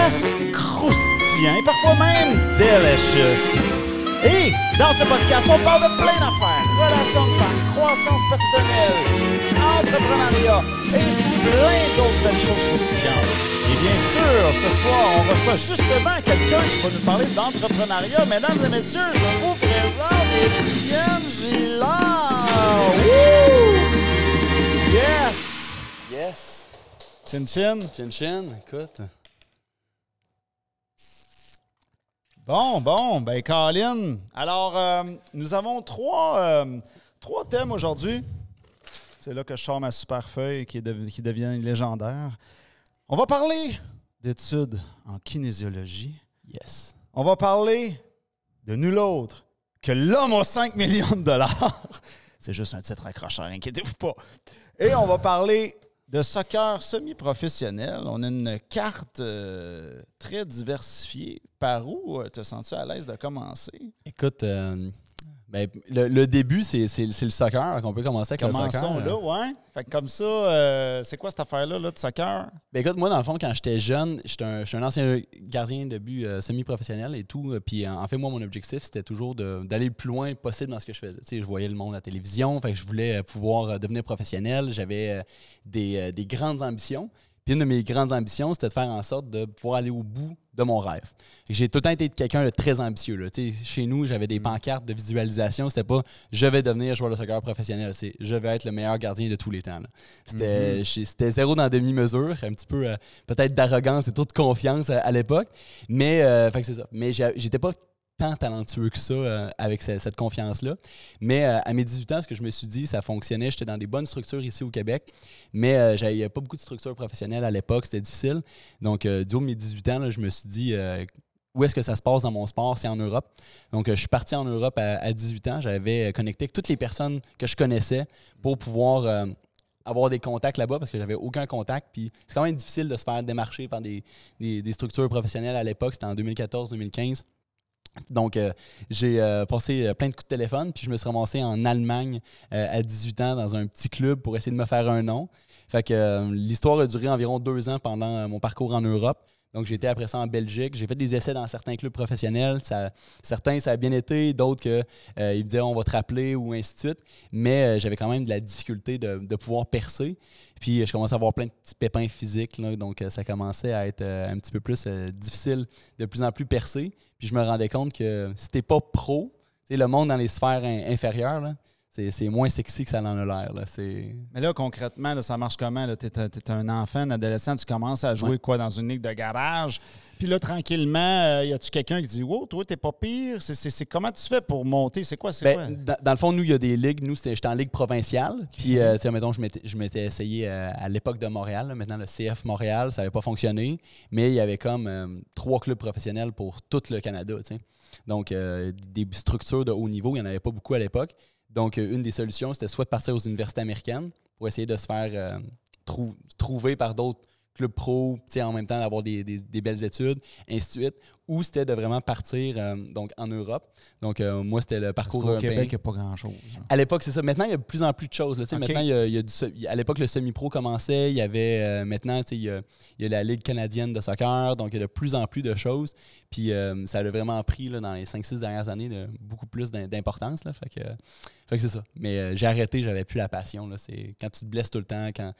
efficace, croustillant et parfois même delicious. Et dans ce podcast, on parle de plein d'affaires, relations de femmes, croissance personnelle, entrepreneuriat et plein d'autres belles choses croustillantes. Et bien sûr, ce soir, on reçoit justement quelqu'un qui va nous parler d'entrepreneuriat. Mesdames et messieurs, je vous présente Étienne Gillard. Woo! Yes! Yes! Chin chin. Chin chin, écoute. Bon, ben Colin, alors nous avons trois thèmes aujourd'hui. C'est là que je sors ma super feuille qui devient légendaire. On va parler d'études en kinésiologie. Yes. On va parler de nul autre que l'homme aux 5 millions de dollars. C'est juste un titre accrocheur, inquiétez-vous pas. Et on va parler de soccer semi-professionnel. On a une carte très diversifiée. Par où te sens-tu à l'aise de commencer? Écoute, le début, c'est le soccer. On peut commencer avec Commençons le soccer. là, ouais. Fait que comme ça, c'est quoi cette affaire-là de soccer? Ben écoute, moi, dans le fond, quand j'étais jeune, je suis un ancien gardien de but semi-professionnel et tout. Puis en fait, moi, mon objectif, c'était toujours d'aller le plus loin possible dans ce que je faisais. Tu sais, je voyais le monde à la télévision, fait que je voulais pouvoir devenir professionnel. J'avais des grandes ambitions. Puis une de mes grandes ambitions, c'était de faire en sorte de pouvoir aller au bout de mon rêve. J'ai tout le temps été quelqu'un de très ambitieux. Là. Chez nous, j'avais des pancartes de visualisation. C'était pas « je vais devenir joueur de soccer professionnel ». C'est « je vais être le meilleur gardien de tous les temps ». C'était zéro dans la demi-mesure, un petit peu peut-être d'arrogance et trop de confiance à l'époque. Mais fait que c'est ça. Mais j'étais pas tant talentueux que ça avec cette confiance-là. Mais à mes 18 ans, ce que je me suis dit, ça fonctionnait. J'étais dans des bonnes structures ici au Québec, mais il n'y avait pas beaucoup de structures professionnelles à l'époque. C'était difficile. Donc, du haut de mes 18 ans, là, je me suis dit où est-ce que ça se passe dans mon sport? C'est en Europe. Donc, je suis parti en Europe à 18 ans. J'avais connecté avec toutes les personnes que je connaissais pour pouvoir avoir des contacts là-bas parce que j'avais aucun contact. Puis c'est quand même difficile de se faire démarcher par des structures professionnelles à l'époque. C'était en 2014-2015. Donc, j'ai passé plein de coups de téléphone, puis je me suis ramassé en Allemagne à 18 ans dans un petit club pour essayer de me faire un nom. Fait que l'histoire a duré environ 2 ans pendant mon parcours en Europe. Donc, j'ai été après ça en Belgique. J'ai fait des essais dans certains clubs professionnels. Certains, ça a bien été. D'autres, ils me disaient « on va te rappeler » ou ainsi de suite. Mais j'avais quand même de la difficulté de pouvoir percer. Puis, je commençais à avoir plein de petits pépins physiques. Là, donc, ça commençait à être un petit peu plus difficile, de plus en plus percer. Puis, je me rendais compte que si t'es pas pro, le monde dans les sphères inférieures, là, c'est moins sexy que ça en a l'air. Mais là, concrètement, là, ça marche comment? Tu es un enfant, un adolescent, tu commences à jouer quoi dans une ligue de garage. Puis là, tranquillement, y a-tu quelqu'un qui dit « Wow, toi, t'es pas pire? » C'est comment tu fais pour monter? C'est quoi? Dans le fond, nous, il y a des ligues. Nous, j'étais en ligue provinciale. Puis, mettons, je m'étais essayé à l'époque de Montréal. Là. Maintenant, le CF Montréal, ça n'avait pas fonctionné. Mais il y avait comme 3 clubs professionnels pour tout le Canada. T'sais. Donc, des structures de haut niveau, il n'y en avait pas beaucoup à l'époque. Donc, une des solutions, c'était soit de partir aux universités américaines pour essayer de se faire trouver par d'autres clubs pro, en même temps d'avoir des belles études, ainsi de suite. Ou c'était de vraiment partir donc en Europe. Donc, moi, c'était le parcours européen. Au Québec, il n'y a pas grand-chose. À l'époque, c'est ça. Maintenant, il y a de plus en plus de choses. Là. Okay. Maintenant, à l'époque, le semi-pro commençait. Il y avait maintenant, il y a la Ligue canadienne de soccer. Donc, il y a de plus en plus de choses. Puis, ça a vraiment pris là, dans les 5-6 dernières années beaucoup plus d'importance. Là. Fait que c'est ça. Mais j'ai arrêté, j'avais plus la passion. Là. C'est quand tu te blesses tout le temps, quand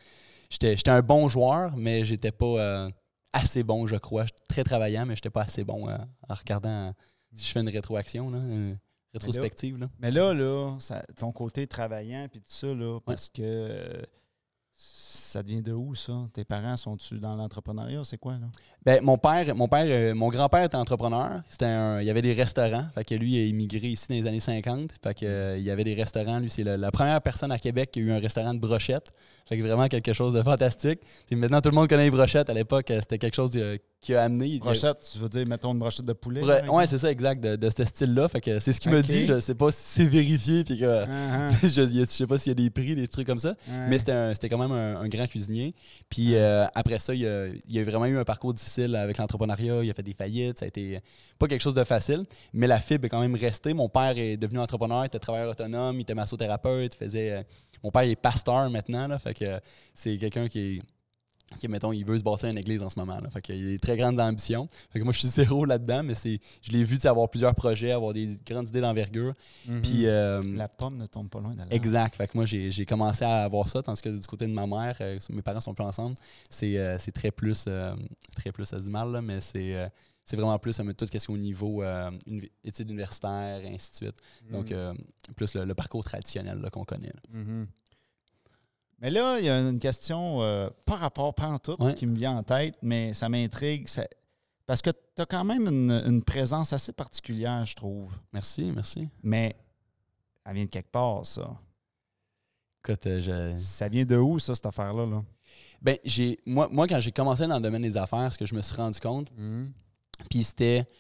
j'étais un bon joueur, mais j'étais pas assez bon, je crois. Très travaillant, mais j'étais pas assez bon en regardant si je fais une rétroaction, là, une rétrospective. Là. Mais là ton côté travaillant puis tout ça, là, parce que ça devient de où, ça? Tes parents sont-tu dans l'entrepreneuriat? C'est quoi, là? Ben, mon grand-père était entrepreneur. Il y avait des restaurants. Fait que lui, il a immigré ici dans les années 50. Fait que, il y avait des restaurants. Lui, c'est la première personne à Québec qui a eu un restaurant de brochettes. Fait que vraiment quelque chose de fantastique. Puis maintenant, tout le monde connaît les brochettes. À l'époque, c'était quelque chose qui a amené. Brochette, tu veux dire, mettons une brochette de poulet? Oui, c'est ça, exact, de ce style-là. Fait que c'est ce qu'il me dit. Je sais pas si c'est vérifié. Puis que, je sais pas s'il y a des prix, des trucs comme ça. Mais c'était quand même un grand cuisinier. Puis après ça, il a vraiment eu un parcours difficile avec l'entrepreneuriat. Il a fait des faillites. Ça a été pas quelque chose de facile. Mais la fibre est quand même restée. Mon père est devenu entrepreneur. Il était travailleur autonome. Il était massothérapeute. Mon père est pasteur maintenant. Là, fait que c'est quelqu'un qui mettons, il veut se bâtir une église en ce moment. Là. Fait qu'il a des très grandes ambitions. Fait que moi, je suis zéro là-dedans, mais je l'ai vu avoir plusieurs projets, avoir des grandes idées d'envergure. Puis, la pomme ne tombe pas loin de l'arbre. Exact. Fait que moi, j'ai commencé à avoir ça, tandis que du côté de ma mère, mes parents sont plus ensemble. C'est très plus, ça se dit mal, là, mais c'est vraiment plus tout ce qui est au niveau études universitaires, et ainsi de suite. Donc, plus le parcours traditionnel là, qu'on connaît. Mais là, il y a une question, pas rapport, pas en tout, qui me vient en tête, mais ça m'intrigue. Parce que tu as quand même une présence assez particulière, je trouve. Merci. Mais elle vient de quelque part, ça. Écoute, ça vient de où, ça, cette affaire-là? Là? Ben, moi, quand j'ai commencé dans le domaine des affaires, ce que je me suis rendu compte, puis c'était, tu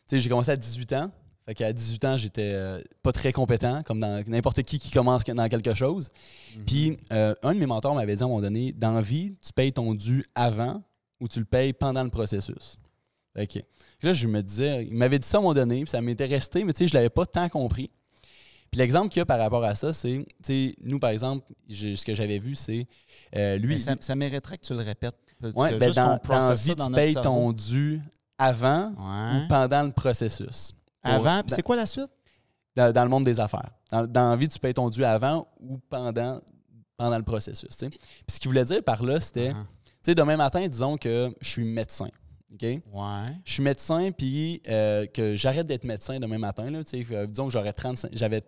sais, j'ai commencé à 18 ans. Fait qu'à 18 ans, j'étais pas très compétent, comme dans n'importe qui commence dans quelque chose. Puis un de mes mentors m'avait dit à un moment donné, dans la vie, tu payes ton dû avant ou tu le payes pendant le processus. OK. Là, je me disais, il m'avait dit ça à un moment donné, puis ça m'était resté, mais tu sais, je l'avais pas tant compris. Puis l'exemple qu'il y a par rapport à ça, c'est, tu sais, nous, par exemple, ce que j'avais vu, c'est lui. Ça mériterait que tu le répètes. Oui, ben dans la vie, tu payes ton dû avant ou pendant le processus. Avant, puis c'est quoi la suite? Dans le monde des affaires. Dans la vie, tu payes ton dû avant ou pendant le processus. T'sais. Puis ce qu'il voulait dire par là, c'était, tu sais, demain matin, disons que je suis médecin. OK? Ouais. Je suis médecin, puis que j'arrête d'être médecin demain matin. Là, disons que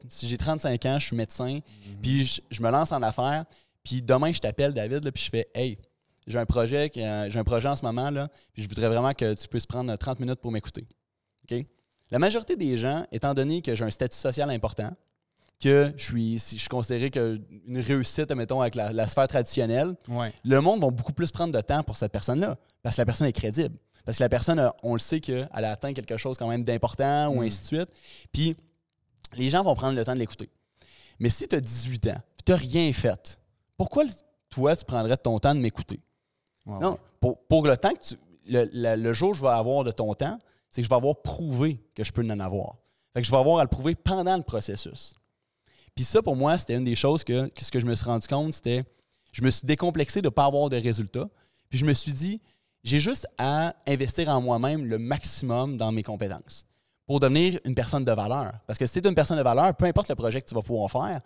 si j'ai 35 ans, je suis médecin, puis je me lance en affaires, puis demain, je t'appelle, David, là, puis je fais « Hey, j'ai un projet en ce moment, là, puis je voudrais vraiment que tu puisses prendre 30 minutes pour m'écouter. OK? » La majorité des gens, étant donné que j'ai un statut social important, que je suis considéré qu'une réussite, mettons, avec la sphère traditionnelle, le monde va beaucoup plus prendre de temps pour cette personne-là, parce que la personne est crédible. Parce que la personne, on le sait qu'elle a atteint quelque chose quand même d'important ou ainsi de suite. Puis les gens vont prendre le temps de l'écouter. Mais si tu as 18 ans et tu n'as rien fait, pourquoi toi, tu prendrais ton temps de m'écouter? Non, pour le temps que le jour où je vais avoir de ton temps, c'est que je vais avoir prouvé que je peux en avoir. Fait que je vais avoir à le prouver pendant le processus. Puis ça, pour moi, c'était une des choses que ce que je me suis rendu compte, c'était je me suis décomplexé de ne pas avoir de résultats. Puis je me suis dit, j'ai juste à investir en moi-même le maximum dans mes compétences pour devenir une personne de valeur. Parce que si tu es une personne de valeur, peu importe le projet que tu vas pouvoir faire,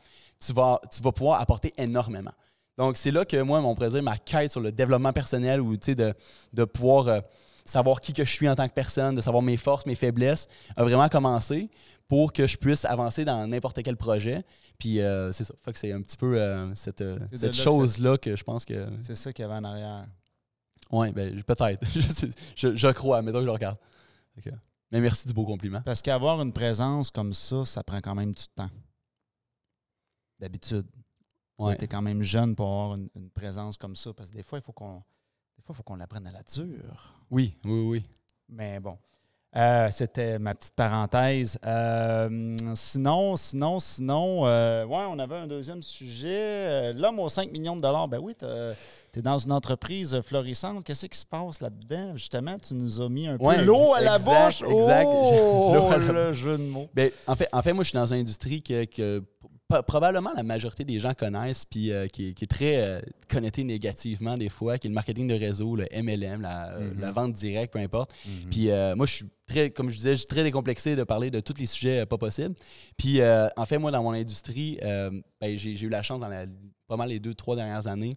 tu vas pouvoir apporter énormément. Donc, c'est là que moi, on pourrait dire ma quête sur le développement personnel ou de pouvoir savoir qui que je suis en tant que personne, de savoir mes forces, mes faiblesses, a vraiment commencé pour que je puisse avancer dans n'importe quel projet. Puis c'est ça. Fait que c'est un petit peu cette chose-là que je pense que... C'est ça qu'il y avait en arrière. Oui, ben, peut-être. je crois, mettons que je le regarde. Okay. Mais merci du beau compliment. Parce qu'avoir une présence comme ça prend quand même du temps. D'habitude. Tu es quand même jeune pour avoir une présence comme ça. Parce que des fois, il faut qu'on l'apprenne à la dure. Oui. Mais bon. C'était ma petite parenthèse. Sinon, on avait un deuxième sujet. L'homme aux 5 millions de dollars. Ben oui, tu es dans une entreprise florissante. Qu'est-ce qui se passe là-dedans? Justement, tu nous as mis un peu l'eau à la bouche. Exact. Oh, le jeu de mots. Ben, en fait, moi, je suis dans une industrie que probablement la majorité des gens connaissent, puis qui est très connotée négativement des fois, qui est le marketing de réseau, le MLM, la vente directe, peu importe. Puis moi, je suis comme je disais, je suis très décomplexé de parler de tous les sujets pas possibles. Puis en fait, moi, dans mon industrie, j'ai eu la chance dans pas mal les 2-3 dernières années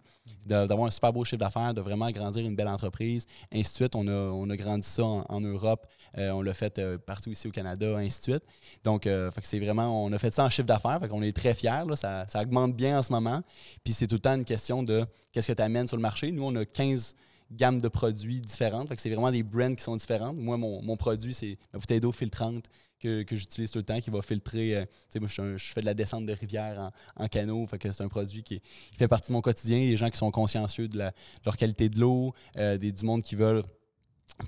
d'avoir un super beau chiffre d'affaires, de vraiment grandir une belle entreprise, ainsi de suite. On a grandi ça en Europe, on l'a fait partout ici au Canada, ainsi de suite. Donc, fait que c'est vraiment, on a fait ça en chiffre d'affaires, fait qu'on est très fiers, là, ça augmente bien en ce moment. Puis c'est tout le temps une question de qu'est-ce que tu amènes sur le marché. Nous, on a 15 gammes de produits différentes, fait que c'est vraiment des brands qui sont différentes. Moi, mon produit, c'est ma bouteille d'eau filtrante que j'utilise tout le temps, qui va filtrer. Moi, je fais de la descente de rivière en canot, fait que c'est un produit qui fait partie de mon quotidien. Il y a des gens qui sont consciencieux de leur qualité de l'eau, du monde qui veulent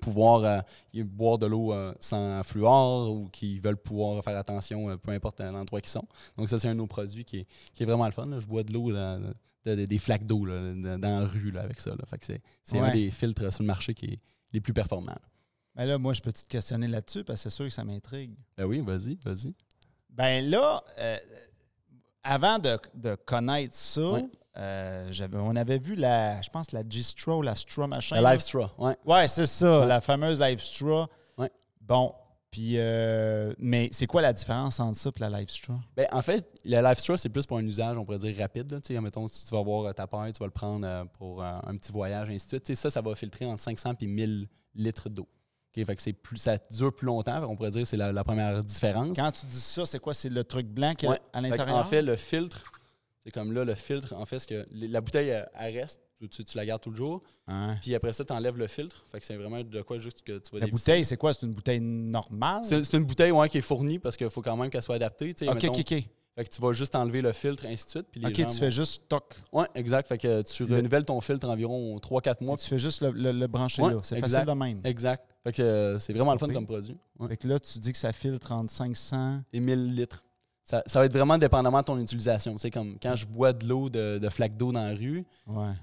pouvoir boire de l'eau sans fluor ou qui veulent pouvoir faire attention, peu importe l'endroit qu'ils sont. Donc ça, c'est un de nos produits qui est vraiment le fun. Là. Je bois de l'eau des flaques d'eau dans la rue avec ça. Là. Fait que c'est un des filtres sur le marché qui est les plus performants. Ben là, moi, je peux te questionner là-dessus parce que c'est sûr que ça m'intrigue. Ben oui, vas-y. Ben là, avant de connaître ça, on avait vu je pense la G-Straw, la Straw machin. La Live Straw, ouais. Ouais, c'est ça, la fameuse Live Straw. Ouais. Bon, puis, mais c'est quoi la différence entre ça et la Live Straw? Ben, en fait, la Live Straw, c'est plus pour un usage, on pourrait dire, rapide. Tu sais, mettons, si tu vas boire ta paille, tu vas le prendre pour un petit voyage, ainsi de suite. Tu sais, ça va filtrer entre 500 et 1000 litres d'eau. Okay, fait que ça dure plus longtemps, on pourrait dire que c'est la première différence. Quand tu dis ça, c'est quoi? C'est le truc blanc qu'il y a à l'intérieur? En fait, le filtre, c'est comme là, le filtre, en fait, ce que la bouteille, elle reste, tu la gardes tout le jour. Hein? Puis après ça, tu enlèves le filtre. Fait que c'est vraiment de quoi juste que tu vas La bouteille, c'est quoi? C'est une bouteille normale? C'est une bouteille qui est fournie parce qu'il faut quand même qu'elle soit adaptée. OK. Fait que tu vas juste enlever le filtre, ainsi de suite. Puis les gens tu fais juste toc. Oui, exact. Fait que tu renouvelles ton filtre environ 3-4 mois. Tu fais juste le brancher là. C'est facile de même. Exact. Fait que c'est vraiment le fun comme produit. Ouais. Fait que là, tu dis que ça filtre entre 500 et 1000 litres. Ça va être vraiment dépendamment de ton utilisation. C'est comme quand je bois de l'eau de flaque d'eau dans la rue,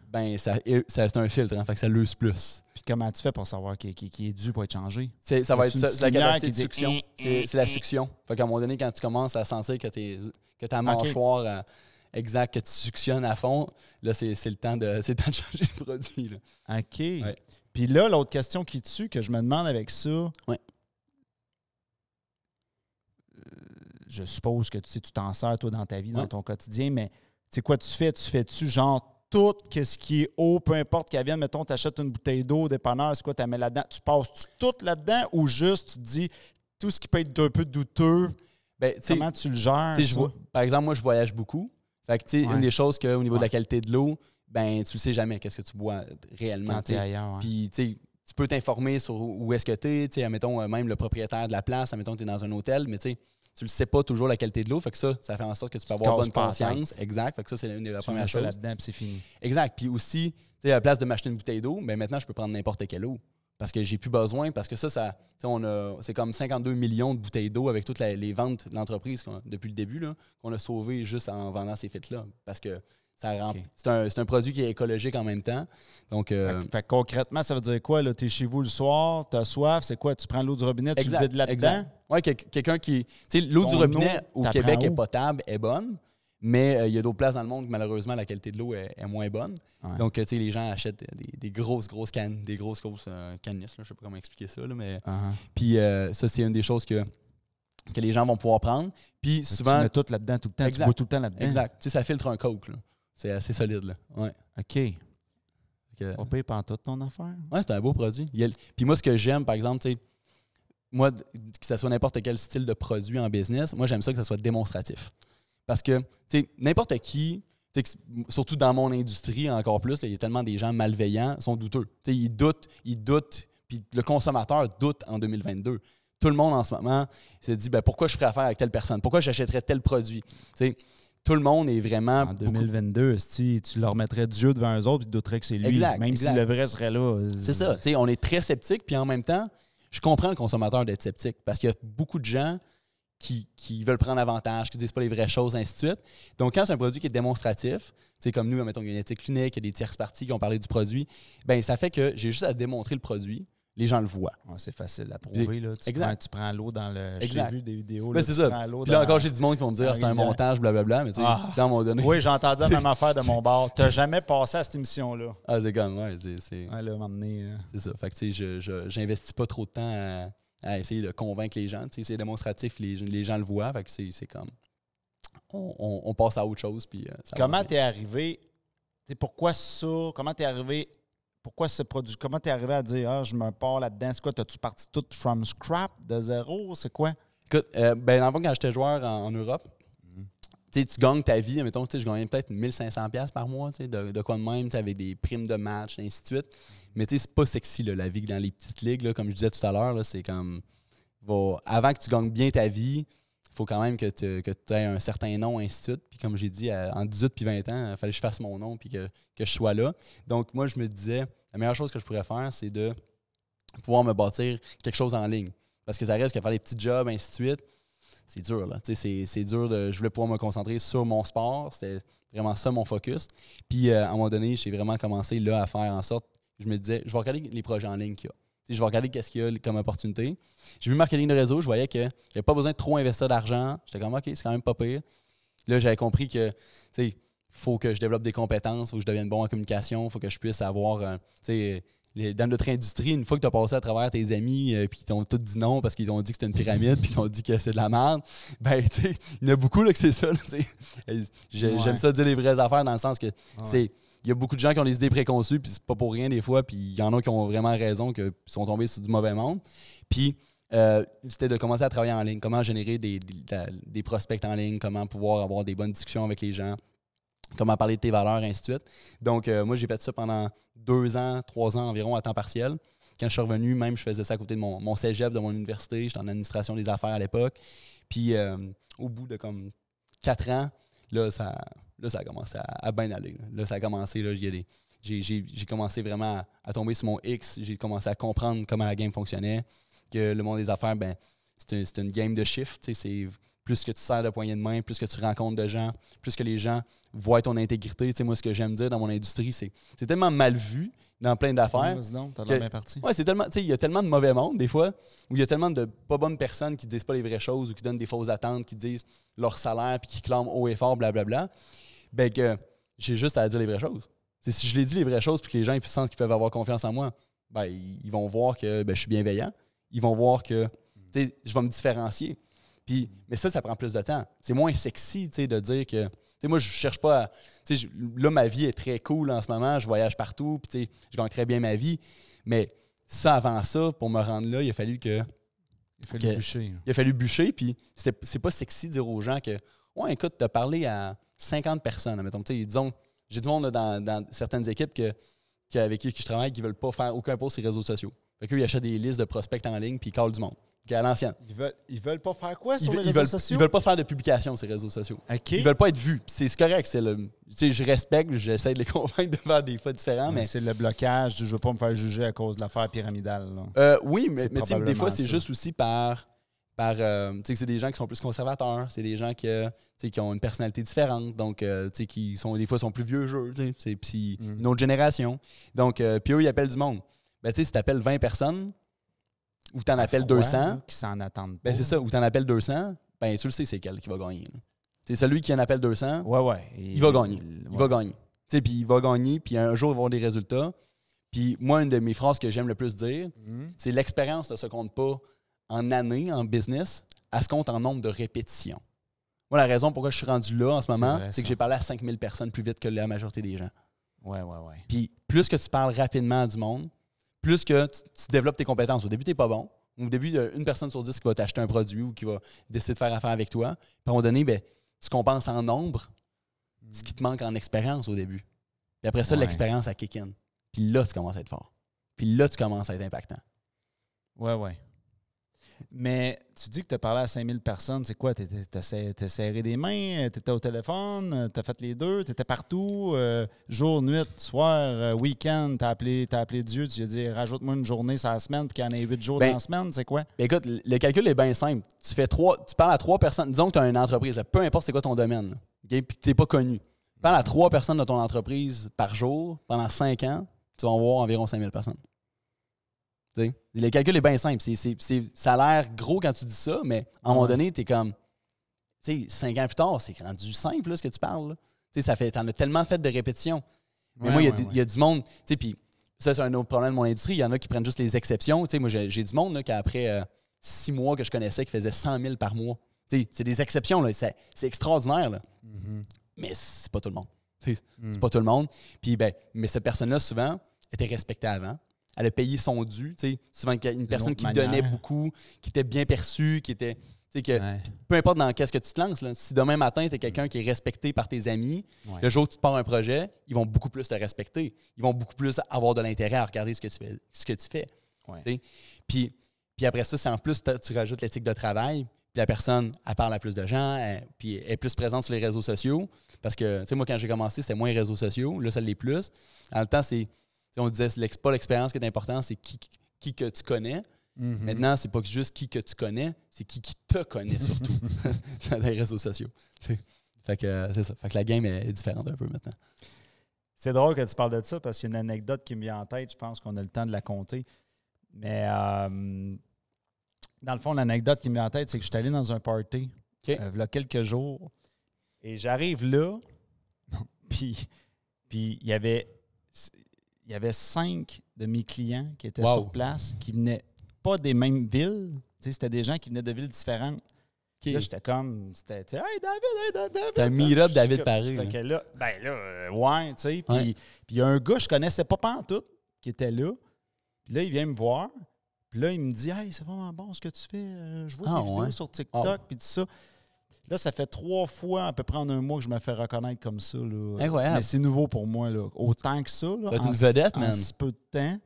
ben c'est un filtre, hein, fait que ça l'use plus. Puis comment tu fais pour savoir qu'il est dû pour être changé? Ça va être la capacité de succion. C'est la succion. Fait qu'à un moment donné, quand tu commences à sentir que ta mâchoire exact, que tu suctionnes à fond, là, c'est le temps de changer de produit. Là. OK. Ouais. Puis là, l'autre question qui tue, que je me demande avec ça, je suppose que tu t'en sers, toi, dans ta vie, dans ton quotidien, mais tu sais quoi tu fais? Tu fais-tu genre tout ce qui est eau, peu importe qu'elle vienne, mettons, tu achètes une bouteille d'eau au dépanneur, c'est quoi tu mets là-dedans? Tu passes tout là-dedans ou juste tu te dis tout ce qui peut être un peu douteux, comment tu le gères? Par exemple, moi, je voyage beaucoup. Fait que, tu sais, une des choses qu'au niveau de la qualité de l'eau, ben tu le sais jamais, qu'est-ce que tu bois réellement. Quand t'es ailleurs. Puis, tu sais, tu peux t'informer sur où est-ce que tu es. Tu sais, admettons, même le propriétaire de la place, admettons, tu es dans un hôtel, mais tu sais, tu le sais pas toujours la qualité de l'eau. Fait que ça fait en sorte que tu peux avoir bonne conscience. Exact. Fait que ça, c'est une des premières choses. Là-dedans, puis c'est fini. Exact. Puis aussi, tu sais, à la place de m'acheter une bouteille d'eau, ben maintenant, je peux prendre n'importe quelle eau. Parce que j'ai plus besoin, parce que c'est comme 52 millions de bouteilles d'eau avec toutes les ventes de l'entreprise depuis le début, là, qu'on a sauvé juste en vendant ces fits-là. Parce que c'est un produit qui est écologique en même temps. Donc, fait concrètement, ça veut dire quoi? Tu es chez vous le soir, tu as soif, c'est quoi? Tu prends l'eau du robinet, tu le vides là-dedans? Oui, quelqu'un qui... Tu sais, l'eau du robinet au Québec est potable, est bonne, mais il y a d'autres places dans le monde où malheureusement la qualité de l'eau est moins bonne. Ouais. Donc, tu sais, les gens achètent des grosses cannes, des grosses canisses, je ne sais pas comment expliquer ça, là, mais... Puis ça, c'est une des choses que les gens vont pouvoir prendre. Puis souvent... Tu mets tout là-dedans tout le temps, tu bois tout le temps là-dedans. Exact. Tu sais, ça filtre un Coke, là. C'est assez solide, là. Ouais. OK. On paye pas toute ton affaire. Oui, c'est un beau produit. Puis moi, ce que j'aime, par exemple, tu sais, moi, que ce soit n'importe quel style de produit en business, moi, j'aime ça que ça soit démonstratif. Parce que, tu sais, n'importe qui, surtout dans mon industrie encore plus, il y a tellement des gens malveillants, sont douteux. Tu sais, ils doutent, puis le consommateur doute en 2022. Tout le monde en ce moment se dit, pourquoi je ferais affaire avec telle personne? Pourquoi j'achèterais tel produit? Tu sais, tout le monde est vraiment... En 2022, si tu leur mettrais Dieu devant eux autres, ils douteraient que c'est lui, exact. Si le vrai serait là. C'est ça. Tu sais, on est très sceptique, puis en même temps, je comprends le consommateur d'être sceptique, parce qu'il y a beaucoup de gens qui veulent prendre avantage, qui ne disent pas les vraies choses, ainsi de suite. Donc, quand c'est un produit qui est démonstratif, comme nous, mettons, il y a une éthique clinique, il y a des tierces parties qui ont parlé du produit, bien, ça fait que j'ai juste à démontrer le produit. Les gens le voient. Ouais, c'est facile à prouver. Là. Tu prends l'eau dans le... Exact. J'ai vu des vidéos. C'est ça. Puis là encore, j'ai du monde qui vont me dire c'est un montage, blablabla. Mais tu sais, à un moment donné... Oui, j'ai entendu la même affaire de mon bar. Tu n'as jamais passé à cette émission-là. Ah, c'est comme... Ouais, c'est... Ouais, là, m'emmener... C'est ça. Fait que tu sais, j'investis pas trop de temps à essayer de convaincre les gens. Tu sais, c'est démonstratif, les gens le voient. Fait que c'est comme... On passe à autre chose. Puis, comment t'es arrivé... Pourquoi ça? Comment t'es arrivé... Pourquoi ce produit? Comment tu es arrivé à dire je me pars là-dedans? C'est quoi? T'as-tu parti tout from scrap, de zéro? C'est quoi? Écoute, dans le fond, quand j'étais joueur en Europe, tu gagnes ta vie, mettons, je gagnais peut-être 1500$ par mois, de quoi de même, avec des primes de match, et ainsi de suite. Mais c'est pas sexy, là, la vie dans les petites ligues, là, comme je disais tout à l'heure, c'est comme... avant que tu gagnes bien ta vie, il faut quand même que tu aies un certain nom, ainsi de suite. Puis comme j'ai dit, en 18 puis 20 ans, il fallait que je fasse mon nom puis que je sois là. Donc moi, je me disais, la meilleure chose que je pourrais faire, c'est de pouvoir me bâtir quelque chose en ligne. Parce que ça reste que faire des petits jobs, ainsi de suite, c'est dur, là. C'est dur. Je voulais pouvoir me concentrer sur mon sport. C'était vraiment ça mon focus. Puis à un moment donné, j'ai vraiment commencé là à faire en sorte, je me disais, je vais regarder les projets en ligne qu'il y a. Je vais regarder qu'est-ce qu'il y a comme opportunité. J'ai vu marketing de réseau, je voyais que j'avais pas besoin de trop investir d'argent. J'étais comme, OK, c'est quand même pas pire. Là, j'avais compris que, faut que je développe des compétences, faut que je devienne bon en communication, faut que je puisse avoir, dans notre industrie, une fois que tu as passé à travers tes amis, puis ils t'ont tous dit non parce qu'ils t'ont dit que c'était une pyramide, puis ils t'ont dit que c'est de la merde, ben, tu sais, il y en a beaucoup là, que c'est ça, tu sais. J'aime ça dire les vraies affaires dans le sens que il y a beaucoup de gens qui ont des idées préconçues, puis c'est pas pour rien des fois, puis il y en a qui ont vraiment raison, qui sont tombés sur du mauvais monde. Puis, c'était de commencer à travailler en ligne, comment générer des prospects en ligne, comment pouvoir avoir des bonnes discussions avec les gens, comment parler de tes valeurs, ainsi de suite. Donc, moi, j'ai fait ça pendant 2 ans, 3 ans environ à temps partiel. Quand je suis revenu, même, je faisais ça à côté de mon cégep, de mon université. J'étais en administration des affaires à l'époque. Puis, au bout de comme 4 ans, là, ça a commencé à bien aller. Là, ça a commencé, là, j'ai commencé vraiment à tomber sur mon X. J'ai commencé à comprendre comment la game fonctionnait, que le monde des affaires, ben, c'est une game de chiffres. C'est plus que tu sers de poignée de main, plus que tu rencontres de gens, plus que les gens voient ton intégrité. Moi, ce que j'aime dire dans mon industrie, c'est tellement mal vu dans plein d'affaires. T'as l'air bien parti. Ouais, c'est tellement, il y a tellement de mauvais monde, des fois, où il y a tellement de pas bonnes personnes qui disent pas les vraies choses ou qui donnent des fausses attentes, qui disent leur salaire puis qui clament haut et fort, blablabla. Ben que j'ai juste à dire les vraies choses. Si je les dis les vraies choses puis que les gens ils sentent qu'ils peuvent avoir confiance en moi, ben ils vont voir que je suis bienveillant. Ils vont voir que je vais me différencier. Puis, mais ça prend plus de temps. C'est moins sexy de dire que. Moi, je cherche pas à. Là, ma vie est très cool en ce moment. Je voyage partout. Puis, je gagne très bien ma vie. Mais ça, avant ça, pour me rendre là, il a fallu que. Il a fallu bûcher. Il a fallu bûcher. Puis, c'est pas sexy de dire aux gens que. Ouais, écoute, tu as parlé à 50 personnes. Mettons, disons, j'ai du monde là, dans certaines équipes avec qui je travaille qui ne veulent pas faire aucun post sur les réseaux sociaux. Fait qu'eux, ils achètent des listes de prospects en ligne puis ils callent du monde. À l'ancienne. Ils veulent pas faire quoi sur les réseaux sociaux? Ils veulent pas faire de publication sur les réseaux sociaux. Okay. Ils veulent pas être vus. C'est correct. Je respecte, j'essaie de les convaincre de faire des fois différents. Mais c'est le blocage. Je veux pas me faire juger à cause de l'affaire pyramidale. Oui, mais des fois, c'est juste aussi c'est des gens qui sont plus conservateurs. C'est des gens qui ont une personnalité différente. Donc, qui sont des fois sont plus vieux jeux. C'est une autre génération. Donc, puis eux, ils appellent du monde. Ben, si tu appelles 20 personnes, ou tu en appelles 200. Qui s'en attendent pas. Ben c'est ça, ou tu en appelles 200, ben tu le sais, c'est quel qui va gagner. C'est celui qui en appelle 200, il va gagner. Il va gagner. Puis il va gagner, puis un jour, il va avoir des résultats. Puis moi, une de mes phrases que j'aime le plus dire, c'est l'expérience ne se compte pas en années, en business, elle se compte en nombre de répétitions. Moi, la raison pourquoi je suis rendu là en ce moment, c'est que j'ai parlé à 5000 personnes plus vite que la majorité des gens. Ouais. Puis plus que tu parles rapidement à du monde, plus que tu développes tes compétences. Au début, tu n'es pas bon. Au début, il y a une personne sur 10 qui va t'acheter un produit ou qui va décider de faire affaire avec toi. Puis à un moment donné, tu compenses en nombre ce qui te manque en expérience au début. Puis après ça, l'expérience, elle kick in. Puis là, tu commences à être fort. Puis là, tu commences à être impactant. Ouais. Mais tu dis que tu as parlé à 5000 personnes. C'est quoi? T'as serré des mains? T'étais au téléphone? T'as fait les deux? T'étais partout? Jour, nuit, soir, week-end? T'as appelé Dieu? Tu lui as dit, rajoute-moi une journée sur la semaine puis qu'il y en ait 8 jours dans la semaine? C'est quoi? Écoute, le calcul est bien simple. Tu parles à 3 personnes. Disons que tu as une entreprise. Peu importe c'est quoi ton domaine. Okay? Puis que tu n'es pas connu. Tu parles à 3 personnes de ton entreprise par jour pendant 5 ans. Tu vas en voir environ 5000 personnes. T'sais? Le calcul est bien simple. Ça a l'air gros quand tu dis ça, mais à un moment donné, tu es comme. 5 ans plus tard, c'est rendu simple là, ce que tu parles. T'en as tellement fait de répétitions. Mais moi, il y a du monde. Puis ça, c'est un autre problème de mon industrie. Il y en a qui prennent juste les exceptions. Moi, j'ai du monde là, qui, après 6 mois que je connaissais, qui faisait 100 000 par mois. C'est des exceptions. Là. C'est extraordinaire. Là. Mais c'est pas tout le monde. C'est pas tout le monde. Puis, mais cette personne-là, souvent, était respectée avant. Elle a payé son dû. Souvent, une personne qui donnait beaucoup, qui était bien perçue, qui était. Peu importe dans qu'est-ce que tu te lances, là, si demain matin, tu es quelqu'un qui est respecté par tes amis, le jour où tu te pars un projet, ils vont beaucoup plus te respecter. Ils vont beaucoup plus avoir de l'intérêt à regarder ce que tu fais. Puis après ça, c'est en plus, tu rajoutes l'éthique de travail. Puis la personne, elle parle à plus de gens, puis elle est plus présente sur les réseaux sociaux. Parce que, moi, quand j'ai commencé, c'était moins les réseaux sociaux. Là, ça l'est plus. En même temps, on disait, c'est pas l'expérience qui est importante, c'est qui que tu connais. Maintenant, c'est pas juste qui que tu connais, c'est qui te connaît surtout. C'est dans les réseaux sociaux. Fait que c'est ça. Fait que la game est différente un peu maintenant. C'est drôle que tu parles de ça parce qu'il y a une anecdote qui me vient en tête. Je pense qu'on a le temps de la compter. Mais dans le fond, l'anecdote qui me vient en tête, c'est que je suis allé dans un party il y a quelques jours. Et j'arrive là. Puis il y avait 5 de mes clients qui étaient Wow. sur place, qui venaient pas des mêmes villes. Tu sais, c'était des gens qui venaient de villes différentes. OK. Là, j'étais comme, c'était, tu sais, hey David. C'était un meet-up David Fait Paré. que là, ouais, tu sais. Puis il y a un gars que je connaissais pas pantoute qui était là. Puis là, il vient me voir. Puis là, il me dit, hey, c'est vraiment bon ce que tu fais. Je vois tes vidéos sur TikTok, puis tout ça. Là, ça fait 3 fois à peu près en un mois que je me fais reconnaître comme ça. Là. Incroyable. Mais c'est nouveau pour moi. Là. Autant que ça. Là, Ça va être une vedette, man. En si peu de temps.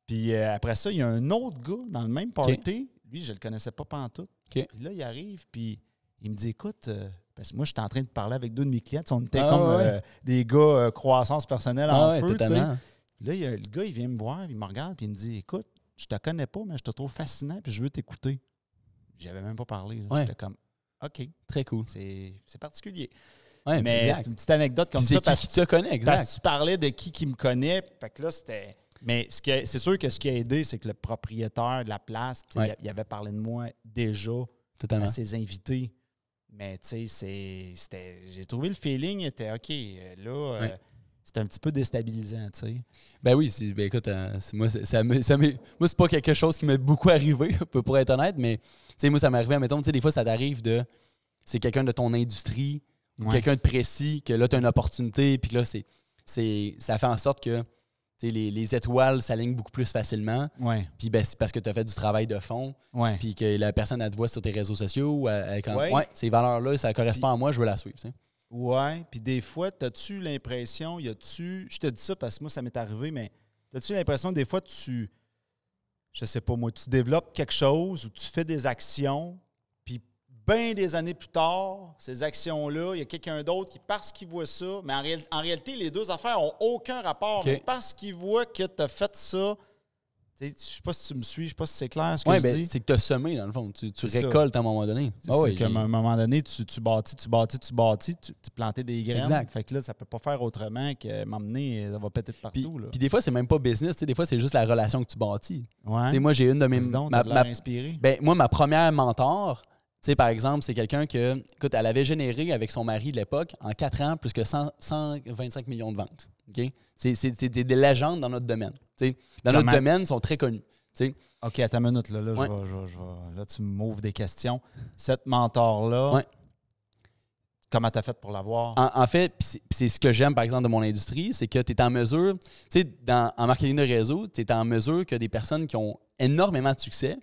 Puis après ça, il y a un autre gars dans le même party. Lui, je le connaissais pas pantoute. OK. Puis là, il arrive, puis il me dit, écoute, parce que moi, j'étais en train de parler avec 2 de mes clients. On était des gars croissance personnelle en feu. Totalement. Là, le gars, il vient me voir, il me regarde, puis il me dit, écoute, je te connais pas, mais je te trouve fascinant, puis je veux t'écouter. J'avais même pas parlé. J'étais comme, OK. Très cool. C'est particulier. Ouais, mais c'est une petite anecdote comme ça. Parce que tu te connais, exact. Parce que tu parlais de qui me connaît. Fait que là, c'était. Mais c'est sûr que ce qui a aidé, c'est que le propriétaire de la place, il avait parlé de moi déjà Totalement. à ses invités. Mais tu sais, j'ai trouvé le feeling était OK. Là, c'était un petit peu déstabilisant, tu sais. Ben oui, écoute, moi, c'est pas quelque chose qui m'est beaucoup arrivé, pour être honnête, mais tu sais, moi, ça m'est arrivé, admettons, tu sais, des fois, ça t'arrive c'est quelqu'un de ton industrie, ou quelqu'un de précis, que là, tu as une opportunité, puis que là, ça fait en sorte que les étoiles s'alignent beaucoup plus facilement. Ouais. Puis ben, c'est parce que tu as fait du travail de fond, puis que la personne, elle te voit sur tes réseaux sociaux, ces valeurs-là, ça correspond à moi, je veux la suivre, tu sais. Ouais, puis des fois, as-tu l'impression, je te dis ça parce que moi, ça m'est arrivé, mais as-tu l'impression, des fois, je sais pas moi, tu développes quelque chose ou tu fais des actions, puis bien des années plus tard, ces actions-là, il y a quelqu'un d'autre qui, parce qu'il voit ça, mais en réalité, les deux affaires n'ont aucun rapport, mais parce qu'il voit que tu as fait ça, je ne sais pas si tu me suis, je ne sais pas si c'est clair ce que je dis. C'est que tu as semé, dans le fond. Tu récoltes à un moment donné. C'est qu'à un moment donné, tu bâtis, tu plantais des graines. Exact. Fait que là, ça peut pas faire autrement que m'emmener, ça va peut-être partout. Puis des fois, c'est même pas business. Des fois, c'est juste la relation que tu bâtis. Ouais. Moi, j'ai une de mes... inspiré. Moi, ma première mentor, par exemple, c'est quelqu'un que, écoute, elle avait généré avec son mari de l'époque, en 4 ans, plus que 125 millions de ventes. Okay? C'est des légendes dans notre domaine. Dans notre domaine, ils sont très connus. OK, attends une minute. Là, là tu m'ouvres des questions. Cette mentor-là, comment tu as fait pour l'avoir? En fait, c'est ce que j'aime, par exemple, de mon industrie, c'est que tu es en mesure, en marketing de réseau, tu es en mesure que des personnes qui ont énormément de succès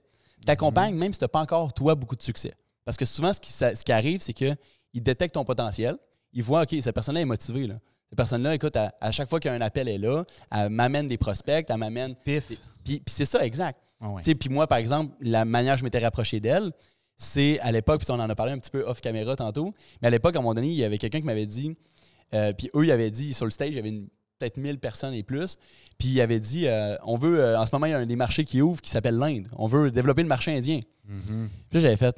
t'accompagnent, même si tu n'as pas encore, toi, beaucoup de succès. Parce que souvent, ce qui arrive, c'est qu'ils détectent ton potentiel. Ils voient, OK, cette personne-là est motivée. Là. Cette personne-là, écoute, à chaque fois qu'il y a un appel, elle est là. Elle m'amène des prospects, elle m'amène... Pif. Puis c'est ça, exact. Ah ouais. Puis moi, par exemple, la manière dont je m'étais rapproché d'elle, c'est à l'époque, puis on en a parlé un petit peu off-caméra tantôt, mais à l'époque, à un moment donné, il y avait quelqu'un qui m'avait dit... puis eux, ils avaient dit, sur le stage, il y avait peut-être 1000 personnes et plus. Puis ils avaient dit, on veut... en ce moment, il y a un des marchés qui ouvre qui s'appelle l'Inde. On veut développer le marché indien. Mm-hmm. Puis là, j'avais fait...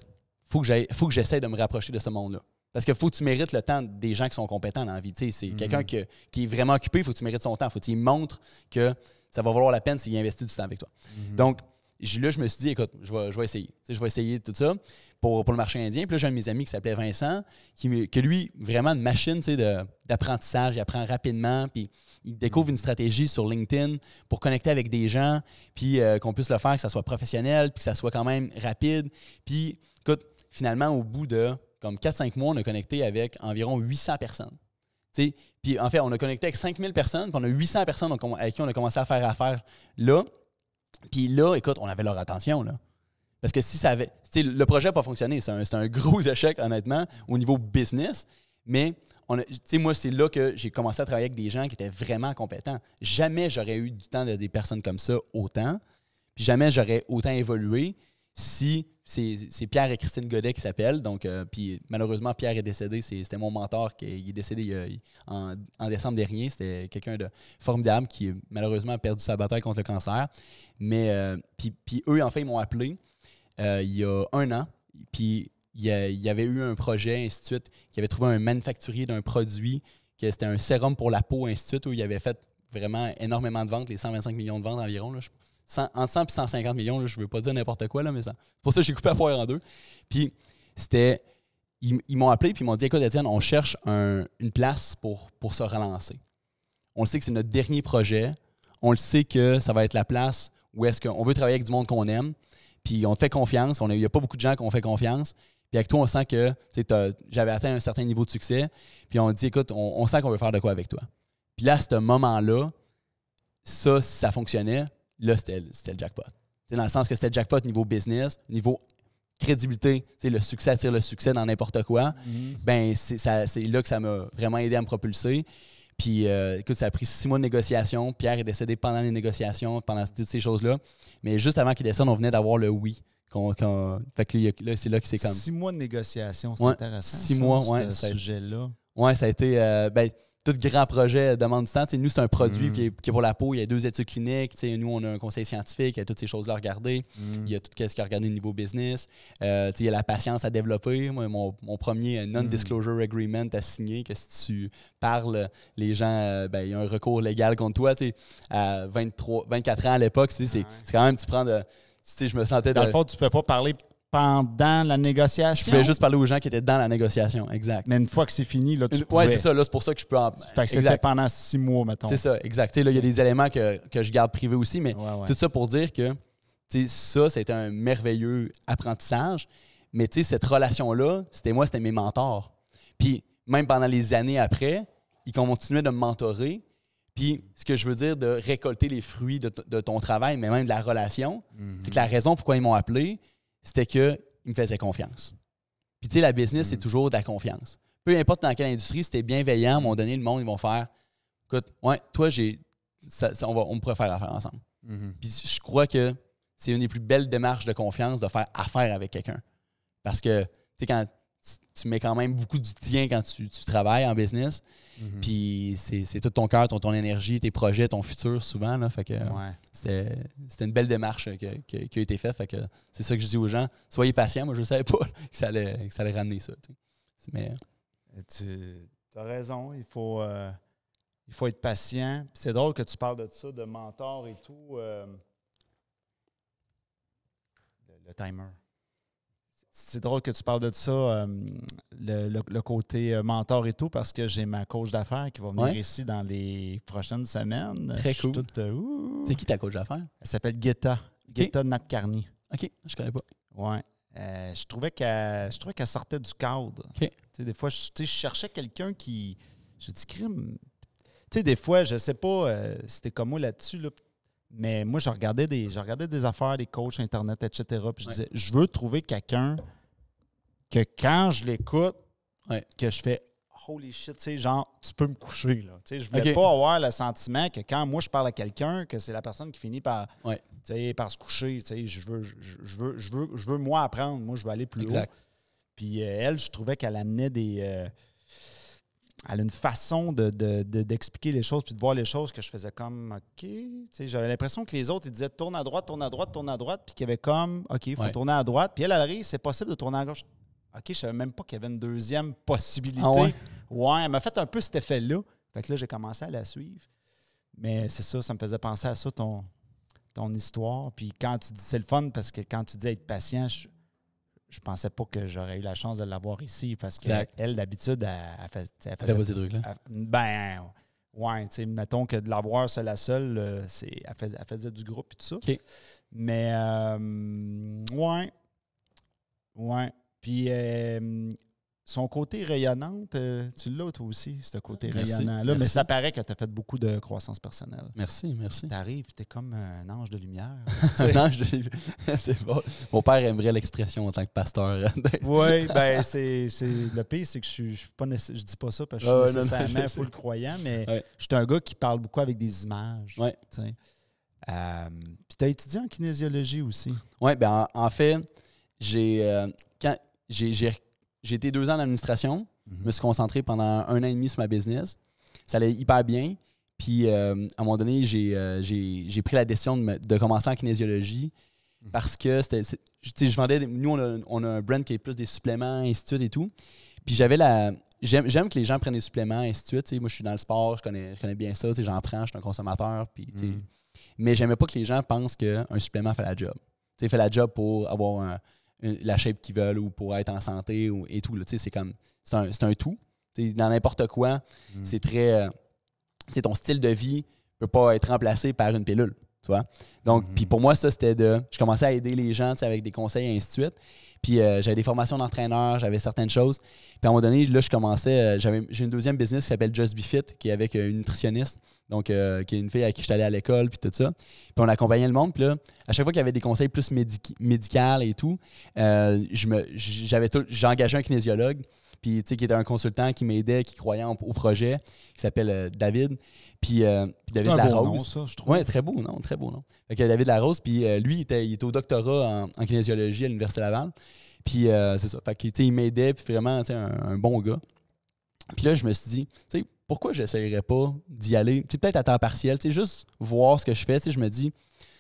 faut que j'essaie de me rapprocher de ce monde-là. Parce qu'il faut que tu mérites le temps des gens qui sont compétents dans la vie. C'est quelqu'un qui est vraiment occupé, il faut que tu mérites son temps. Il faut que tu lui montres que ça va valoir la peine s'il investit du temps avec toi. Donc, là, je me suis dit, écoute, je vais essayer. Je vais essayer tout ça pour le marché indien. Puis là, j'ai un de mes amis qui s'appelait Vincent, que lui, vraiment une machine d'apprentissage. Il apprend rapidement, puis il découvre une stratégie sur LinkedIn pour connecter avec des gens, puis qu'on puisse le faire, que ça soit professionnel, puis que ça soit quand même rapide. Puis, écoute, finalement, au bout de comme 4-5 mois, on a connecté avec environ 800 personnes. T'sais? Puis en fait, on a connecté avec 5000 personnes, puis on a 800 personnes avec qui on a commencé à faire affaire là. Puis là, écoute, on avait leur attention. Là. Parce que si ça avait... le projet n'a pas fonctionné. C'est un gros échec, honnêtement, au niveau business. Mais moi, c'est là que j'ai commencé à travailler avec des gens qui étaient vraiment compétents. Jamais j'aurais eu du temps de des personnes comme ça autant. Puis jamais j'aurais autant évolué si... C'est Pierre et Christine Godet qui s'appellent. Donc, puis malheureusement, Pierre est décédé. C'était mon mentor qui est décédé en décembre dernier. C'était quelqu'un de formidable qui, malheureusement, a perdu sa bataille contre le cancer. Mais, puis eux, en fait, ils m'ont appelé il y a 1 an. Puis, il y avait eu un projet, ainsi de suite, qui avait trouvé un manufacturier d'un produit, que c'était un sérum pour la peau, ainsi de suite, où il avait fait vraiment énormément de ventes, les 125 millions de ventes environ, là, entre 100 et 150 millions, là, je ne veux pas dire n'importe quoi, là, mais c'est pour ça que j'ai coupé la poire en deux. Puis, c'était ils m'ont appelé puis ils m'ont dit « Écoute, Étienne, on cherche une place pour se relancer. On le sait que c'est notre dernier projet. On le sait que ça va être la place où est-ce qu'on veut travailler avec du monde qu'on aime. Puis on te fait confiance. Il n'y a pas beaucoup de gens qu'on fait confiance. Puis avec toi, on sent que j'avais atteint un certain niveau de succès. Puis on dit « Écoute, on sent qu'on veut faire de quoi avec toi. » Puis là, à ce moment-là, ça, si ça fonctionnait, là, c'était le jackpot. Dans le sens que c'était le jackpot niveau business, niveau crédibilité, le succès attire le succès dans n'importe quoi. Ben c'est là que ça m'a vraiment aidé à me propulser. Puis, écoute, ça a pris 6 mois de négociation. Pierre est décédé pendant les négociations, pendant toutes ces choses-là. Mais juste avant qu'il décède, on venait d'avoir le oui. Fait que là, c'est là que c'est comme... 6 mois de négociation, c'est intéressant. 6 mois, oui. Ce sujet-là. Oui, ça a été... tout grand projet demande du temps. T'sais, nous, c'est un produit qui est pour la peau. Il y a 2 études cliniques. Nous, on a un conseil scientifique. Il y a toutes ces choses-là à regarder. Il y a tout ce qu'il y a à regarder au niveau business. Il y a la patience à développer. Moi, mon premier non-disclosure agreement à signer, que si tu parles, les gens, il y a un recours légal contre toi. À 24 ans à l'époque, c'est quand même, tu prends de... Je me sentais... Dans le fond, tu ne fais pas parler pendant la négociation? Je pouvais juste parler aux gens qui étaient dans la négociation, exact. Mais une fois que c'est fini, là, tu pouvais... Oui, c'est ça. Là, c'est pour ça que je peux en... Fait que c'était pendant 6 mois, mettons. C'est ça, exact. Là, il y a des éléments que je garde privés aussi, mais tout ça pour dire que ça a été un merveilleux apprentissage. Mais cette relation-là, c'était mes mentors. Puis même pendant les années après, ils continuaient de me mentorer. Puis ce que je veux dire de récolter les fruits de ton travail, mais même de la relation, c'est que la raison pourquoi ils m'ont appelé, c'était qu'ils me faisaient confiance. Puis la business, c'est toujours de la confiance. Peu importe dans quelle industrie, si tu es bienveillant, à un moment donné, le monde, ils vont faire « Écoute, ouais, toi, on pourrait faire affaire ensemble. Puis je crois que c'est une des plus belles démarches de confiance de faire affaire avec quelqu'un. Parce que, tu sais, quand tu mets quand même beaucoup du tien quand tu travailles en business, puis c'est tout ton cœur, ton énergie, tes projets, ton futur souvent. Là, fait que c'était une belle démarche qui a été faite. Fait que c'est ça que je dis aux gens. Soyez patients. Moi, je ne savais pas que ça allait ramener ça. Mais... Tu as raison. Il faut être patient. Puis c'est drôle que tu parles de ça, de mentor et tout. Le timer. C'est drôle que tu parles de ça, le côté mentor et tout, parce que j'ai ma coach d'affaires qui va venir ici dans les prochaines semaines. Très cool. C'est qui ta coach d'affaires? Elle s'appelle Guetta. Guetta Natkarni. OK, je connais pas. Oui. Je trouvais qu'elle sortait du cadre. OK. Des fois, je cherchais quelqu'un qui... Je dis, crime... Tu sais, des fois, je sais pas si t'es comme moi là-dessus, là, mais moi, je regardais des affaires, des coachs Internet, etc. Puis je disais, je veux trouver quelqu'un que quand je l'écoute, que je fais holy shit, tu sais, genre, tu peux me coucher. Là. Tu sais, je voulais pas avoir le sentiment que quand moi je parle à quelqu'un, que c'est la personne qui finit par, tu sais, par se coucher. Tu sais, je veux moi apprendre. Moi, je veux aller plus haut. Puis elle, je trouvais qu'elle amenait des. Elle a une façon d'expliquer les choses puis de voir les choses que je faisais comme OK. Tu sais, j'avais l'impression que les autres, ils disaient tourne à droite, tourne à droite, tourne à droite, puis qu'il y avait comme OK, il faut tourner à droite. Puis elle arrive, c'est possible de tourner à gauche. OK, je ne savais même pas qu'il y avait une deuxième possibilité. Ah ouais, elle m'a fait un peu cet effet-là. Fait que là, j'ai commencé à la suivre. Mais c'est ça me faisait penser à ça, ton histoire. Puis quand tu dis, c'est le fun, parce que quand tu dis être patient, je pensais pas que j'aurais eu la chance de l'avoir ici parce qu'elle, d'habitude, elle faisait pas ces trucs-là. Ouais, tu sais, mettons que de l'avoir, c'est la seule, elle faisait du groupe et tout ça. Okay. Mais, ouais. Puis, son côté rayonnante, tu l'as toi aussi, ce côté rayonnant-là. Merci. Mais ça paraît que tu as fait beaucoup de croissance personnelle. Merci. Tu arrives et tu es comme un ange de lumière. Un ange de lumière. C'est bon. Mon père aimerait l'expression en tant que pasteur. Oui, bien, le pire, c'est que je dis pas ça parce que je suis nécessairement full croyant, mais je suis un gars qui parle beaucoup avec des images. Ouais. Puis tu as étudié en kinésiologie aussi. Oui, bien, en fait, j'ai été 2 ans en administration. Je me suis concentré pendant 1 an et demi sur ma business. Ça allait hyper bien. Puis, à un moment donné, j'ai pris la décision de commencer en kinésiologie parce que je vendais... Nous, on a un brand qui est plus des suppléments, ainsi de suite et tout. Puis, j'aime que les gens prennent des suppléments, ainsi de suite. Moi, je suis dans le sport, je connais bien ça. J'en prends, je suis un consommateur. Puis, mais j'aimais pas que les gens pensent qu'un supplément fait la job. Fait la job pour avoir la shape qu'ils veulent ou pour être en santé et tout. C'est un tout. T'sais, dans n'importe quoi, c'est très... ton style de vie ne peut pas être remplacé par une pilule. Tu vois? Donc, puis pour moi, ça, c'était je commençais à aider les gens avec des conseils et ainsi de suite. Puis j'avais des formations d'entraîneur, j'avais certaines choses. Puis à un moment donné, là, je commençais... j'ai une deuxième business qui s'appelle Just Be Fit, qui est avec une nutritionniste, donc qui est une fille à qui je suis allé à l'école, puis tout ça. Puis on accompagnait le monde. Puis là, à chaque fois qu'il y avait des conseils plus médicaux et tout, j'engageais un kinésiologue, puis qui était un consultant qui m'aidait, qui croyait au projet, qui s'appelle David. Puis David Larose. Beau nom, ça, je trouve. Oui, très beau nom, très beau nom. Fait que David Larose, puis lui, il était au doctorat en kinésiologie à l'Université Laval. Puis c'est ça. Fait que, il m'aidait, puis vraiment, un bon gars. Puis là, je me suis dit, pourquoi je n'essayerais pas d'y aller, peut-être à temps partiel, juste voir ce que je fais. Je me dis,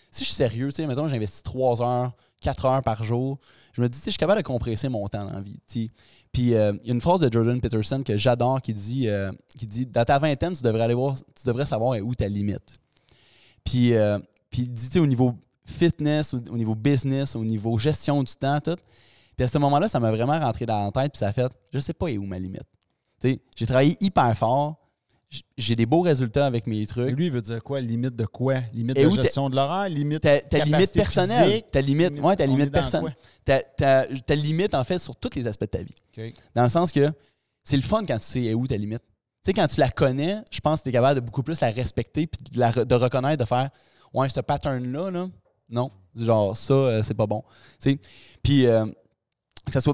si je suis sérieux, mettons, j'investis 3 heures, 4 heures par jour, je me dis, je suis capable de compresser mon temps dans la vie. Puis il y a une phrase de Jordan Peterson que j'adore qui dit dans ta vingtaine, tu devrais savoir où ta limite. Puis il dit, au niveau fitness, au niveau business, au niveau gestion du temps, tout. Puis à ce moment-là, ça m'a vraiment rentré dans la tête, puis ça a fait, je sais pas où ma limite. J'ai travaillé hyper fort, j'ai des beaux résultats avec mes trucs. Et lui, il veut dire quoi? Limite de quoi? Limite de gestion de l'horaire? Limite ta limite personnelle. Physique, ta limite personnelle. Ta limite, en fait, sur tous les aspects de ta vie. Okay. Dans le sens que c'est le fun quand tu sais où ta limite. Quand tu la connais, je pense que tu es capable de beaucoup plus la respecter puis de reconnaître, de faire « Ouais, ce pattern-là, là, non. Genre, ça, c'est pas bon. » Puis...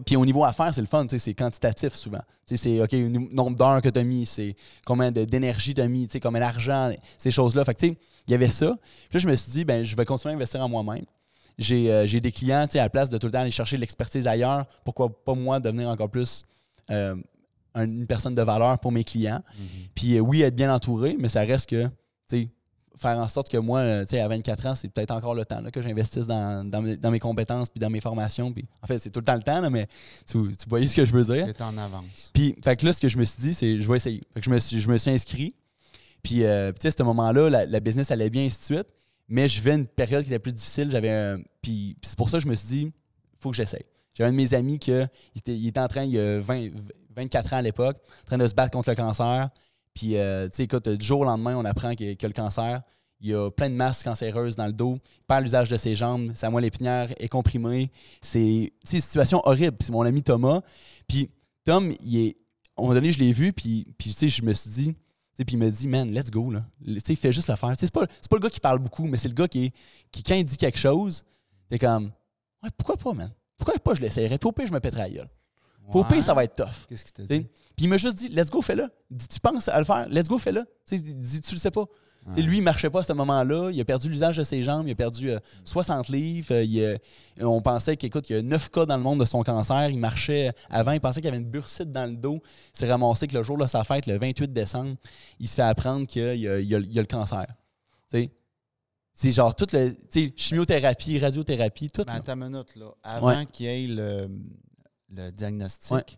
Puis au niveau affaires, c'est le fun, c'est quantitatif souvent. C'est OK, le nombre d'heures que tu as mis, c'est combien d'énergie tu as mis, combien d'argent, ces choses-là. Fait que il y avait ça. Puis là, je me suis dit, je vais continuer à investir en moi-même. J'ai des clients, à la place de tout le temps aller chercher de l'expertise ailleurs, pourquoi pas moi devenir encore plus une personne de valeur pour mes clients. Puis oui, être bien entouré, mais ça reste que, faire en sorte que moi, à 24 ans, c'est peut-être encore le temps là, que j'investisse dans mes compétences puis dans mes formations. Puis, en fait, c'est tout le temps le temps, là, mais tu voyais ce que je veux dire. Tu es en avance. Puis, fait que là, ce que je me suis dit, c'est je vais essayer. Fait que je me suis inscrit. Puis, à ce moment-là, la business allait bien, ainsi de suite. Mais je vivais une période qui était plus difficile. Puis c'est pour ça que je me suis dit, il faut que j'essaye. J'ai un de mes amis qui était en train, il a 24 ans à l'époque, en train de se battre contre le cancer. Puis, écoute, du jour au lendemain, on apprend qu'il a le cancer. Il y a plein de masses cancéreuses dans le dos. Il perd l'usage de ses jambes. Sa moelle épinière est comprimée. C'est une situation horrible. Puis c'est mon ami Thomas. Puis Tom, à un moment donné, je l'ai vu. Puis je me suis dit... Puis il me dit, man, let's go. Là. Il fait juste le faire. C'est pas le gars qui parle beaucoup, mais c'est le gars qui, quand il dit quelque chose, t'es comme, ouais, pourquoi pas, man? Pourquoi pas je l'essayerais? Puis au pire, je me pèterais la gueule. Puis au pire, ça va être tough. Qu'est-ce qu'il t'a dit? Puis il m'a juste dit, let's go, fais-le. Tu penses à le faire, let's go, fais-le. Il dit, tu le sais pas. Lui, il ne marchait pas à ce moment-là. Il a perdu l'usage de ses jambes. Il a perdu 60 livres. On pensait qu'il y a 9 cas dans le monde de son cancer. Il marchait avant. Il pensait qu'il y avait une bursite dans le dos. Il s'est ramassé que le jour de sa fête, le 28 décembre, il se fait apprendre qu'il y a le cancer. T'sais? C'est genre toute chimiothérapie, radiothérapie, tout. Mais attends une minute, là. Avant qu'il y ait le diagnostic,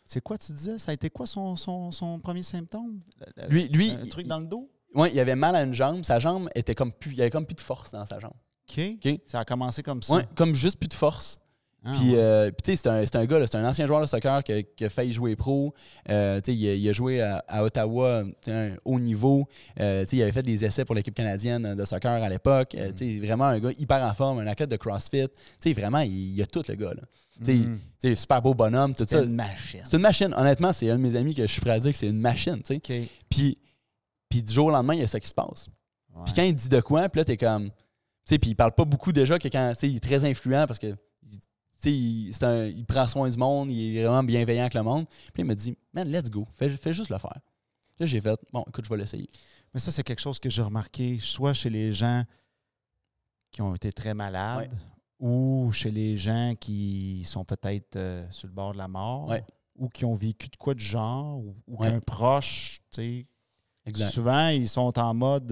c'est quoi tu disais? Ça a été quoi son premier symptôme? Lui, un truc dans le dos? Oui, il avait mal à une jambe. Sa jambe était comme plus... Il y avait comme plus de force dans sa jambe. OK. Ça a commencé comme ça? Oui, comme juste plus de force. Puis, tu sais, c'est un gars, c'est un ancien joueur de soccer qui a failli jouer pro. Il a joué à Ottawa, un haut niveau. Il avait fait des essais pour l'équipe canadienne de soccer à l'époque. Vraiment un gars hyper en forme, un athlète de CrossFit. Vraiment, il a tout, le gars. Là. Super beau bonhomme, tout ça. C'est une machine. C'est une machine. Honnêtement, c'est un de mes amis que je suis prêt à dire que c'est une machine. Okay. Puis du jour au lendemain, il y a ça qui se passe. Puis quand il dit de quoi, puis là, t'es comme... Puis il parle pas beaucoup déjà, que quand il est très influent parce que il prend soin du monde, il est vraiment bienveillant avec le monde. Puis il me dit, man, let's go, fais juste le faire. Là, j'ai fait, bon, écoute, je vais l'essayer. Mais ça, c'est quelque chose que j'ai remarqué, soit chez les gens qui ont été très malades, ou chez les gens qui sont peut-être sur le bord de la mort, ou qui ont vécu de quoi de genre, ou qu'un proche, tu sais. Exact. Souvent, ils sont en mode,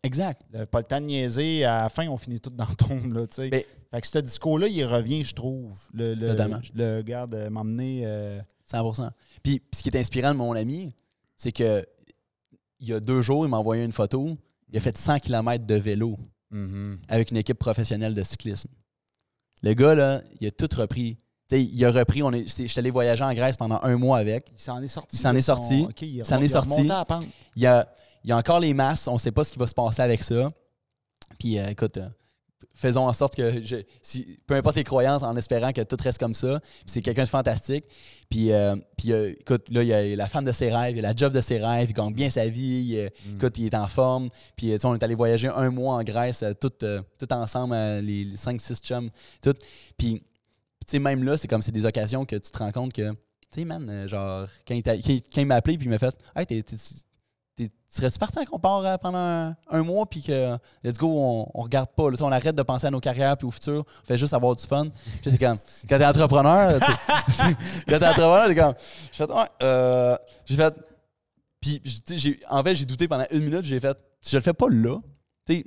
exact. Pas le temps de niaiser. À la fin, on finit tout dans le tombe, là, tu sais. Fait que ce discours-là, il revient, je trouve. Totalement. Le gars de m'emmener... 100%. Puis ce qui est inspirant de mon ami, c'est que il y a 2 jours, il m'a envoyé une photo. Il a fait 100 km de vélo avec une équipe professionnelle de cyclisme. Le gars, là, il a tout repris. T'sais, il a repris, je suis allé voyager en Grèce pendant 1 mois avec. Il s'en est sorti. Il s'en est sorti. OK, il s'en est sorti. remonté à la pente. Il y a encore les masses. On ne sait pas ce qui va se passer avec ça. Puis, écoute, faisons en sorte que, peu importe les croyances, en espérant que tout reste comme ça. Puis c'est quelqu'un de fantastique. Puis écoute, là, il y a la femme de ses rêves, il y a la job de ses rêves, il gagne bien sa vie. Écoute, il est en forme. Puis, on est allé voyager 1 mois en Grèce, tout ensemble, les 5-6 chums, tout. Puis, tu sais, même là, c'est des occasions que tu te rends compte que, tu sais, man, genre, quand il m'a appelé, puis il m'a fait, « Hey, serais-tu partant qu'on part pendant un mois, puis que, let's go, on regarde pas, là, on arrête de penser à nos carrières, puis au futur, on fait juste avoir du fun. » Puis c'est comme, quand t'es entrepreneur, t'es comme, j'ai fait, puis, en fait, j'ai douté pendant 1 minute, j'ai fait, si je le fais pas là, tu sais,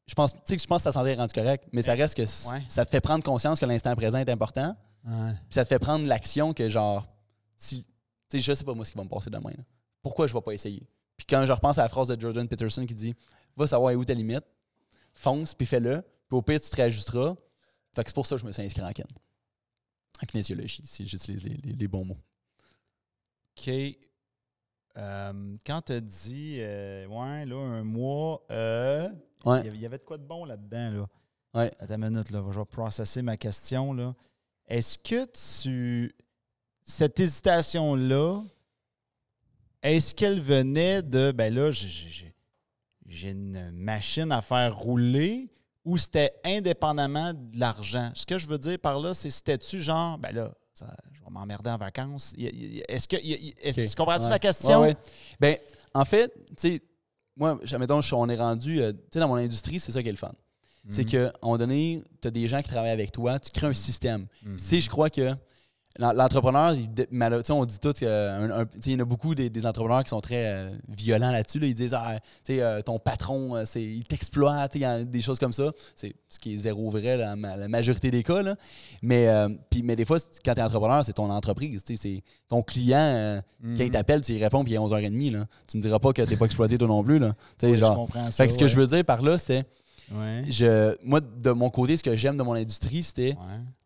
je pense que ta santé est rendue correcte, mais ça reste que ça te fait prendre conscience que l'instant présent est important. Ouais. Puis ça te fait prendre l'action que, genre, si, tu sais, je sais pas moi ce qui va me passer demain. Là. Pourquoi je vais pas essayer? Puis quand je repense à la phrase de Jordan Peterson qui dit va savoir où ta limite, fonce, puis fais-le, puis au pire, tu te réajusteras. Fait que c'est pour ça que je me suis inscrit en kinésiologie, si j'utilise les bons mots. OK. Quand tu as dit, là, 1 mois, il y avait de quoi de bon là-dedans, là? Ouais. Attends une minute, là, je vais processer ma question, là. Est-ce que cette hésitation-là, est-ce qu'elle venait de, ben là, j'ai une machine à faire rouler, ou c'était indépendamment de l'argent? Ce que je veux dire par là, c'est c'était-tu genre, ben là, je vais m'emmerder en vacances. Est-ce que, tu comprends-tu ma question? Ouais. Ben, en fait, tu sais, moi, mettons, on est rendu, tu sais, dans mon industrie, c'est ça qui est le fun. C'est qu'à un moment donné, tu as des gens qui travaillent avec toi, tu crées un système. Tu sais, je crois que l'entrepreneur, on dit tout qu'il y en a beaucoup des entrepreneurs qui sont très violents là-dessus. Là. Ils disent ton patron, il t'exploite, il y a des choses comme ça. C'est ce qui est zéro vrai dans la majorité des cas. Là. Mais des fois, quand tu es entrepreneur, c'est ton entreprise. C'est ton client, quand il t'appelle, tu y réponds, puis il est 11h30. Là. Tu me diras pas que tu n'es pas exploité toi non plus. Là. Oui, je comprends ça. Fait que ce que je veux dire par là, c'est. Ouais. Moi, de mon côté, ce que j'aime de mon industrie, c'était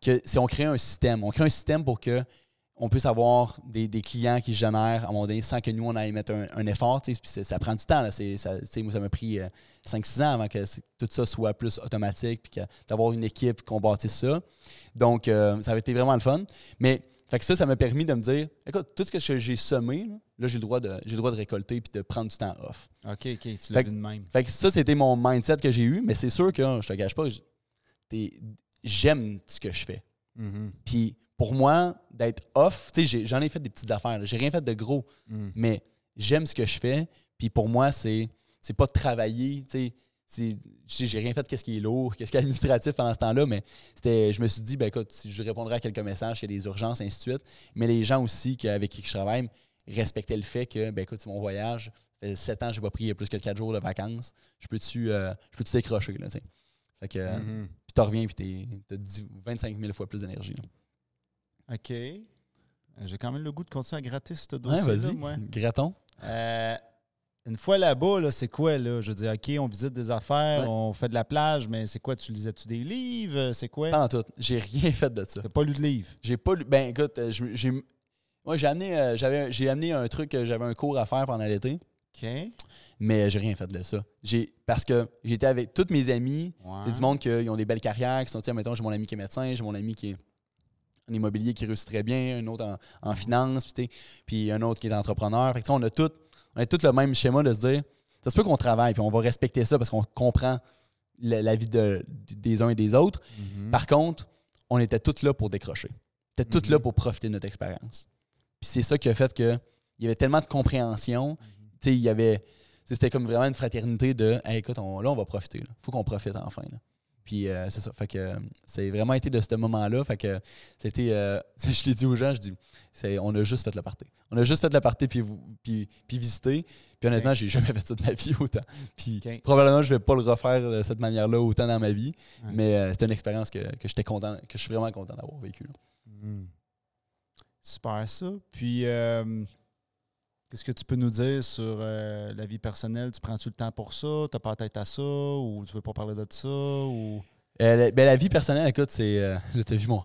que si on crée un système. On crée un système pour qu'on puisse avoir des clients qui génèrent à un moment donné sans que nous, on aille mettre un effort. Puis ça prend du temps. Là. Moi, ça m'a pris 5-6 ans avant que tout ça soit plus automatique puis d'avoir une équipe qu'on bâtisse ça. Donc, ça avait été vraiment le fun. Mais fait que ça m'a permis de me dire, écoute, tout ce que j'ai semé, là j'ai le droit de récolter et de prendre du temps off. OK, tu l'as vu de même. Fait que ça, c'était mon mindset que j'ai eu, mais c'est sûr que, je te cache pas, j'aime ce que je fais. Puis pour moi, d'être off, tu sais, j'en ai fait des petites affaires, j'ai rien fait de gros, mais j'aime ce que je fais, puis pour moi, c'est pas de travailler, tu sais, j'ai rien fait de qu'est-ce qui est lourd, qu'est-ce qui est administratif pendant ce temps-là, mais je me suis dit, ben écoute, je répondrai à quelques messages, il y a des urgences, ainsi de suite. Mais les gens aussi avec qui je travaille respectaient le fait que, ben écoute, c'est mon voyage, ça fait 7 ans, je n'ai pas pris plus que 4 jours de vacances, je peux-tu décrocher, là, tu sais. Fait que, puis tu reviens, puis tu as 25 000 fois plus d'énergie. Là. OK. J'ai quand même le goût de continuer à gratter ce dossier-là, vas-y, moi. grattons. Une fois là-bas, là, c'est quoi, là? Je veux dire, OK, on visite des affaires, on fait de la plage, mais c'est quoi? Tu lisais-tu des livres? C'est quoi? Pas en tout. J'ai rien fait de ça. T'as pas lu de livres? J'ai pas lu. Ben, écoute, j'ai amené un truc, j'avais un cours à faire pendant l'été. OK. Mais j'ai rien fait de ça. Parce que j'étais avec tous mes amis. Ouais. C'est du monde qui ont des belles carrières, qui sont, mettons, j'ai mon ami qui est médecin, j'ai mon ami qui est en immobilier qui réussit très bien, un autre en finance, puis un autre qui est entrepreneur. Fait que, on a tout le même schéma de se dire, ça se peut qu'on travaille, puis on va respecter ça parce qu'on comprend la vie des uns et des autres. Par contre, on était tous là pour décrocher. On était tous là pour profiter de notre expérience. Puis c'est ça qui a fait qu'il y avait tellement de compréhension. C'était comme vraiment une fraternité de hey, écoute, on va profiter. Il faut qu'on profite enfin. Là. Puis c'est ça. Fait que c'est vraiment été de ce moment-là. Fait que c'était. Je l'ai dit aux gens, je dis on a juste fait le party. On a juste fait le party puis visiter. Puis honnêtement, j'ai jamais fait ça de ma vie autant. Puis probablement, je vais pas le refaire de cette manière-là autant dans ma vie. Mais c'était une expérience que j'étais content, que je suis vraiment content d'avoir vécu. Super ça. Puis qu'est-ce que tu peux nous dire sur la vie personnelle? Tu prends-tu le temps pour ça? Tu n'as pas la tête à ça? Ou tu veux pas parler de ça? Ou... La vie personnelle, écoute, c'est... là, t'as vu mon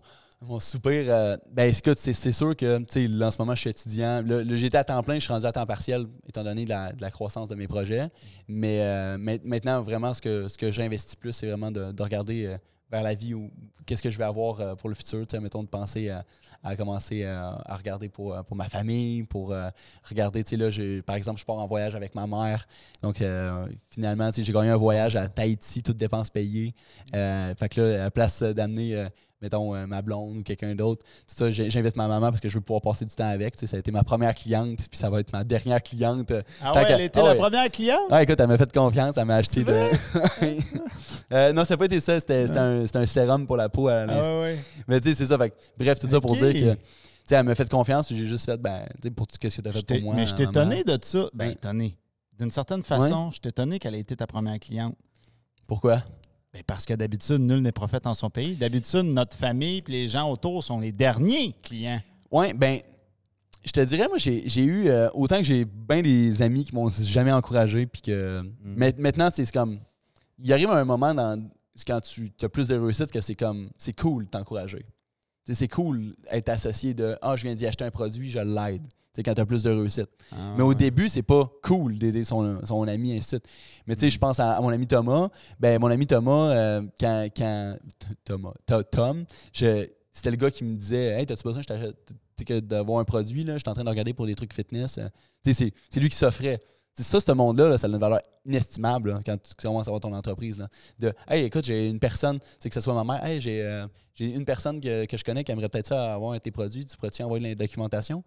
soupir. Écoute, c'est sûr que, tu sais, là, en ce moment, je suis étudiant. Là, j'étais à temps plein, je suis rendu à temps partiel, étant donné de la croissance de mes projets. Mais maintenant, vraiment, ce que j'investis plus, c'est vraiment de regarder vers la vie ou qu'est-ce que je vais avoir pour le futur. Tu sais, mettons, de penser à commencer à regarder pour ma famille, pour regarder, tu sais, là, par exemple, je pars en voyage avec ma mère. Donc, finalement, tu sais, j'ai gagné un voyage à Tahiti, toutes dépenses payées. Fait que là, à la place d'amener... mettons, ma blonde ou quelqu'un d'autre. Tout ça, j'invite ma maman parce que je veux pouvoir passer du temps avec. Tu sais, ça a été ma première cliente, puis ça va être ma dernière cliente. Ah ouais, elle était la première cliente? Ouais, écoute, elle m'a fait confiance, elle m'a acheté de... non, ça n'a pas été ça, c'était un sérum pour la peau à l'instant. Ah ouais. Mais tu sais, c'est ça. Fait, bref, tout ça pour dire que... Tu sais, elle m'a fait confiance, puis j'ai juste fait, tu sais, pour tout ce que tu as fait pour moi. Mais je t'ai étonné de ça. Ben, étonné. D'une certaine façon, je t'ai étonné qu'elle ait été ta première cliente. Pourquoi? Ben parce que d'habitude, nul n'est prophète en son pays. D'habitude, notre famille et les gens autour sont les derniers clients. Oui, ben, je te dirais, moi, j'ai eu, autant que j'ai bien des amis qui m'ont jamais encouragé, puis que maintenant, c'est comme, il arrive un moment quand tu as plus de réussite que c'est cool de t'encourager. C'est cool d'être associé de, je viens d'y acheter un produit, je l'aide. C'est quand tu as plus de réussite. Mais au début, c'est pas cool d'aider son ami, ainsi de suite. Mais tu sais, je pense à mon ami Thomas. Ben, mon ami Thomas, Tom, c'était le gars qui me disait, « Hey, t'as-tu besoin d'avoir un produit? Là? Je suis en train de regarder pour des trucs fitness. » Tu sais, c'est lui qui s'offrait. C'est ça, ce monde-là, ça a une valeur inestimable là, quand tu commences à avoir ton entreprise. Là. De, « Hey, écoute, j'ai une personne, que ce soit ma mère, hey, j'ai une personne que je connais qui aimerait peut-être ça avoir tes produits. Tu pourrais-tu envoyer la documentation? »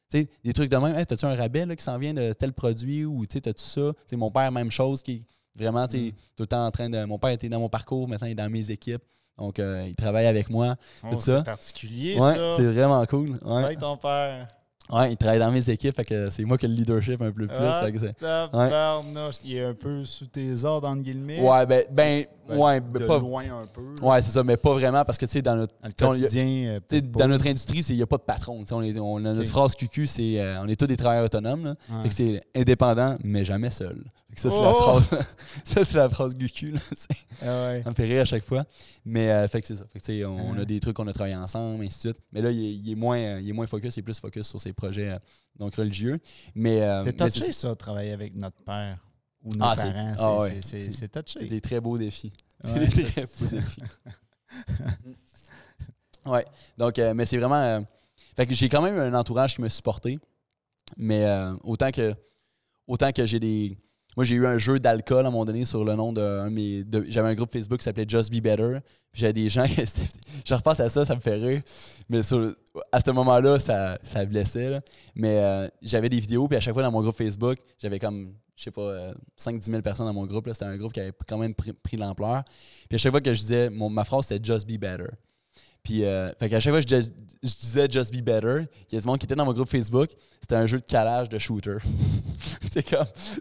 T'sais, des trucs de même, hey, t'as-tu un rabais là, qui s'en vient de tel produit ou t'as-tu ça? T'sais, mon père, même chose, qui est vraiment tout le temps en train de. Mon père était dans mon parcours, maintenant il est dans mes équipes. Donc il travaille avec moi. Tout ça. C'est particulier, ouais, ça. C'est vraiment cool. Ouais. Avec ton père. Ouais, il travaille dans mes équipes, fait que c'est moi qui ai le leadership un peu plus. Fait que tabarnouche, qui est un peu sous tes ordres, entre guillemets. Ouais, de pas loin un peu. Là. Ouais, c'est ça, mais pas vraiment parce que tu sais, dans notre quotidien, dans notre industrie, il n'y a pas de patron. Notre phrase QQ, c'est on est tous des travailleurs autonomes. Là. Ouais. Fait que c'est indépendant, mais jamais seul. Fait que ça, c'est la phrase. Ça, c'est la phrase QQ. Là. Ouais. Ça me fait rire à chaque fois. Mais fait que c'est ça. Fait que, on a des trucs qu'on a travaillé ensemble, ainsi de suite. Mais là, il est moins focus, il est plus focus sur ses projets donc religieux. Mais, c'est touché, ça, travailler avec notre père ou nos parents. C'est touché. C'est des très beaux défis. C'est Ouais, des très beaux défis. Ouais. Donc, mais c'est vraiment... fait que j'ai quand même un entourage qui m'a supporté. Mais autant que j'ai des... Moi, j'ai eu un jeu d'alcool à un moment donné sur le nom j'avais un groupe Facebook qui s'appelait Just Be Better. Puis j'avais des gens qui... Je repasse à ça, ça me fait rire. Mais à ce moment-là, ça blessait. Là. Mais j'avais des vidéos, puis à chaque fois dans mon groupe Facebook, j'avais comme... je sais pas, 5-10 000 personnes dans mon groupe. Là. C'était un groupe qui avait quand même pris de l'ampleur. Puis à chaque fois que je disais, ma phrase, c'était « Just be better ». Puis, fait qu'à chaque fois que je disais « Just be better », il y a du monde qui était dans mon groupe Facebook, c'était un jeu de calage de shooter.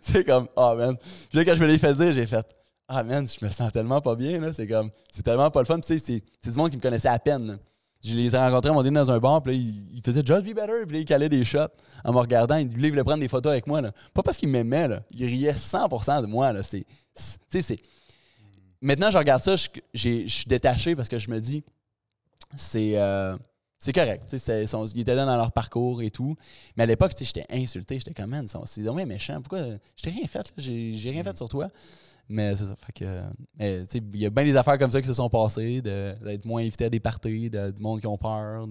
c'est comme, oh man. Puis là, quand je me l'ai fait dire, j'ai fait, ah man, je me sens tellement pas bien. Là. C'est tellement pas le fun. Tu sais, c'est du monde qui me connaissait à peine. Là. Je les ai rencontrés à un moment donné dans un bar, puis là, il faisait « Just be better », puis là, il calait des shots en me regardant. Il voulait prendre des photos avec moi. Là. Pas parce qu'il m'aimait, là. Il riait 100% de moi. Là. Maintenant, je regarde ça, je suis détaché parce que je me dis, c'est correct. Ils étaient là dans leur parcours et tout. Mais à l'époque, j'étais insulté. J'étais comme, man, c'est vraiment méchant. Pourquoi? Je t'ai rien fait. Là. J'ai rien fait sur toi. Mais c'est ça. Fait que, il y a bien des affaires comme ça qui se sont passées, d'être moins invité à des parties, du monde qui ont peur,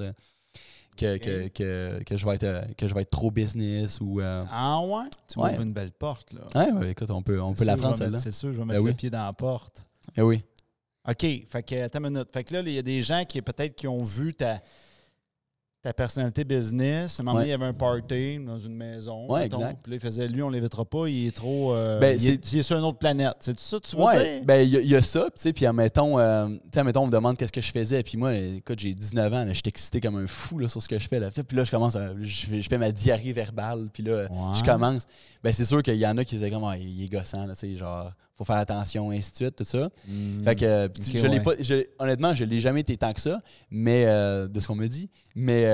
que je vais être trop business ou. Ah ouais? Tu m'ouvres une belle porte, là. Ouais, écoute, on peut la prendre, celle-là. C'est sûr, je vais mettre le pied dans la porte. Eh oui. OK, fait que, attends une minute. Fait que là, il y a des gens qui ont vu ta personnalité business. À un moment donné, il y avait un party dans une maison. Ouais, exact. Puis là, il faisait, lui, on ne l'évitera pas, il est trop... il est sur une autre planète. C'est tout ça que tu veux dire? Ben, il y a ça, tu sais, puis admettons, on me demande qu'est-ce que je faisais, puis moi, écoute, j'ai 19 ans, je suis excité comme un fou là, sur ce que je fais. Là. Puis là, je fais ma diarrhée verbale, puis là, je commence. Ben, c'est sûr qu'il y en a qui disaient comme, il est gossant, là, tu sais, genre... faut faire attention, ainsi de suite, tout ça. Fait que honnêtement, je ne l'ai jamais été tant que ça, mais de ce qu'on me dit. Mais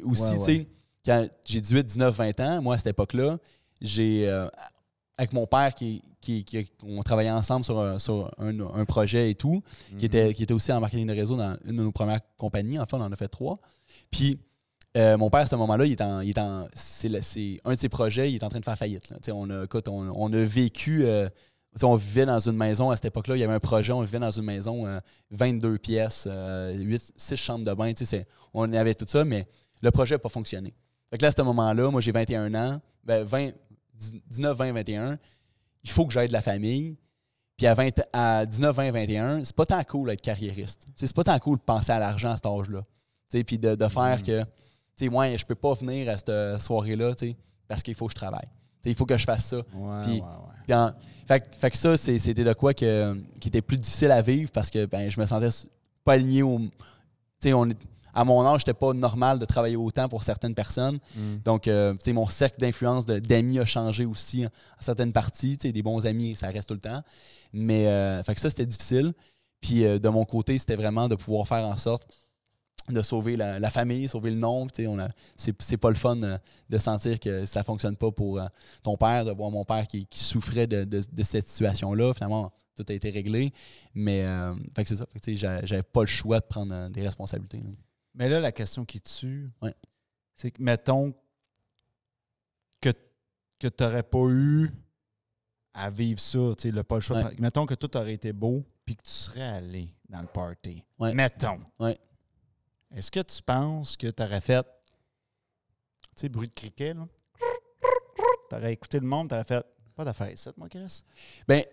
aussi, tu sais, quand j'ai 18, 19, 20 ans, moi, à cette époque-là, j'ai avec mon père qui on travaillait ensemble sur un projet et tout, qui était aussi en marketing de réseau dans une de nos premières compagnies. En fait, on en a fait 3. Puis, mon père, à ce moment-là, c'est un de ses projets, il est en train de faire faillite. Là. On a vécu... on vivait dans une maison à cette époque-là, il y avait un projet, on vivait dans une maison 22 pièces, 6 chambres de bain, on avait tout ça, mais le projet n'a pas fonctionné. Fait que là, à ce moment-là, moi j'ai 21 ans, 19, 20, 21, il faut que j'aide la famille. Puis à 19, 20, 21, c'est pas tant cool d'être carriériste. C'est pas tant cool de penser à l'argent à cet âge-là. Puis de faire que, moi, je peux pas venir à cette soirée-là parce qu'il faut que je travaille. Il faut que je fasse ça. Fait que ça, c'était de quoi qui était plus difficile à vivre parce que je me sentais pas aligné au... À mon âge, c'était pas normal de travailler autant pour certaines personnes. Donc, mon cercle d'influence d'amis a changé aussi en certaines parties. Des bons amis, ça reste tout le temps. Mais fait que ça, c'était difficile. Puis de mon côté, c'était vraiment de pouvoir faire en sorte de sauver la famille, sauver le nom. C'est pas le fun de sentir que ça fonctionne pas pour ton père, de voir mon père qui souffrait de cette situation-là. Finalement, tout a été réglé. Mais fait que c'est ça. J'avais pas le choix de prendre des responsabilités. Là. Mais là, la question qui tue, ouais. c'est que, mettons, que tu n'aurais pas eu à vivre ça, le pas le choix. Ouais. Mettons que tout aurait été beau puis que tu serais allé dans le party. Ouais. Mettons. Ouais. Est-ce que tu penses que tu aurais fait, bruit de criquet, là? Tu aurais écouté le monde, tu aurais fait, pas d'affaire ici, moi, Chris? Ben,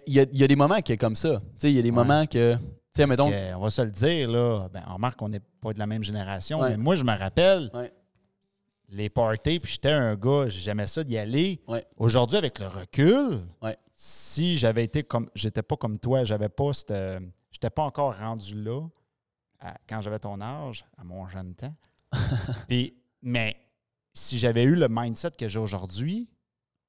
il y a des moments qui sont comme ça. Il y a des moments que... Mettons, on va se le dire, là, on remarque qu'on n'est pas de la même génération, ouais. mais moi, je me rappelle ouais. les parties, puis j'étais un gars, j'aimais ça d'y aller. Ouais. Aujourd'hui, avec le recul, ouais. si j'avais été comme... J'étais pas comme toi, j'étais pas encore rendu là quand j'avais ton âge, à mon jeune temps. Mais si j'avais eu le mindset que j'ai aujourd'hui,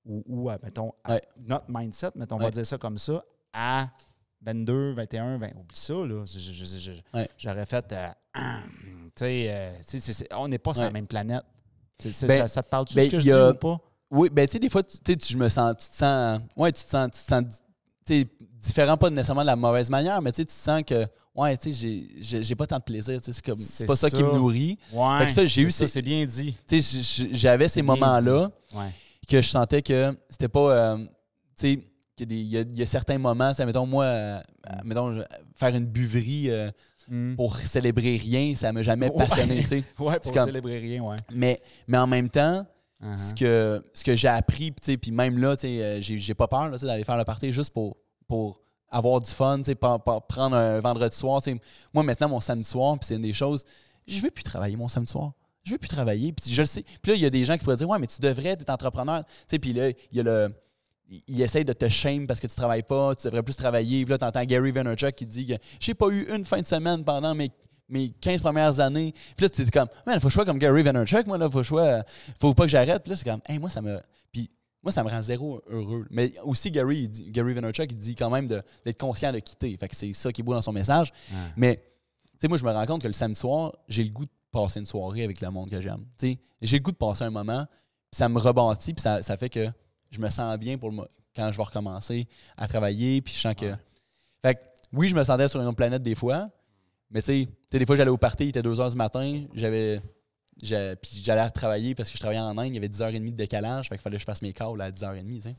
ou mettons, ouais. notre mindset, mettons, on ouais. va dire ça comme ça, à 22, 21, oublie ça, là. J'aurais fait... on n'est pas sur la même planète. Ça te parle-tu de ce que je dis ou pas? Oui, ben tu sais, des fois, tu te sens différent, pas nécessairement de la mauvaise manière, mais tu te sens que, j'ai pas tant de plaisir. C'est pas ça qui me nourrit. Ouais, fait que ça, j'ai eu c'est bien dit. J'avais ces moments-là que je sentais que c'était pas... il y a certains moments, mettons, moi, faire une buverie pour célébrer rien, ça m'a jamais passionné. Oui, pour célébrer rien, oui. Mais en même temps, ce que j'ai appris, puis même là, j'ai pas peur d'aller faire le party juste pour avoir du fun, prendre un vendredi soir. Moi, maintenant, mon samedi soir, puis c'est une des choses, je veux plus travailler mon samedi soir. Je veux plus travailler. Puis je le sais. Puis là, il y a des gens qui pourraient dire, ouais, mais tu devrais être entrepreneur. Puis là, il y a il essaie de te shame parce que tu travailles pas, tu devrais plus travailler. Puis là, tu entends Gary Vaynerchuk qui dit que j'ai pas eu une fin de semaine pendant mes 15 premières années. Puis là, tu es comme, man, il faut que je sois comme Gary Vaynerchuk, moi, là, faut pas que j'arrête. Puis là, c'est comme, hey, moi, ça me rend zéro heureux. Mais aussi, Gary Vaynerchuk, il dit quand même d'être conscient de quitter. Fait que c'est ça qui est beau dans son message. Mais, tu sais, moi, je me rends compte que le samedi soir, j'ai le goût de passer une soirée avec le monde que j'aime. Tu sais, j'ai le goût de passer un moment, puis ça me rebâtit, puis ça fait que je me sens bien quand je vais recommencer à travailler, puis je sens que... Fait que, oui, je me sentais sur une autre planète des fois, mais tu sais, des fois, j'allais au party, il était 2h du matin, puis j'allais travailler parce que je travaillais en Inde, il y avait 10h30 de décalage, fait qu'il fallait que je fasse mes calls à 10h30, tu sais.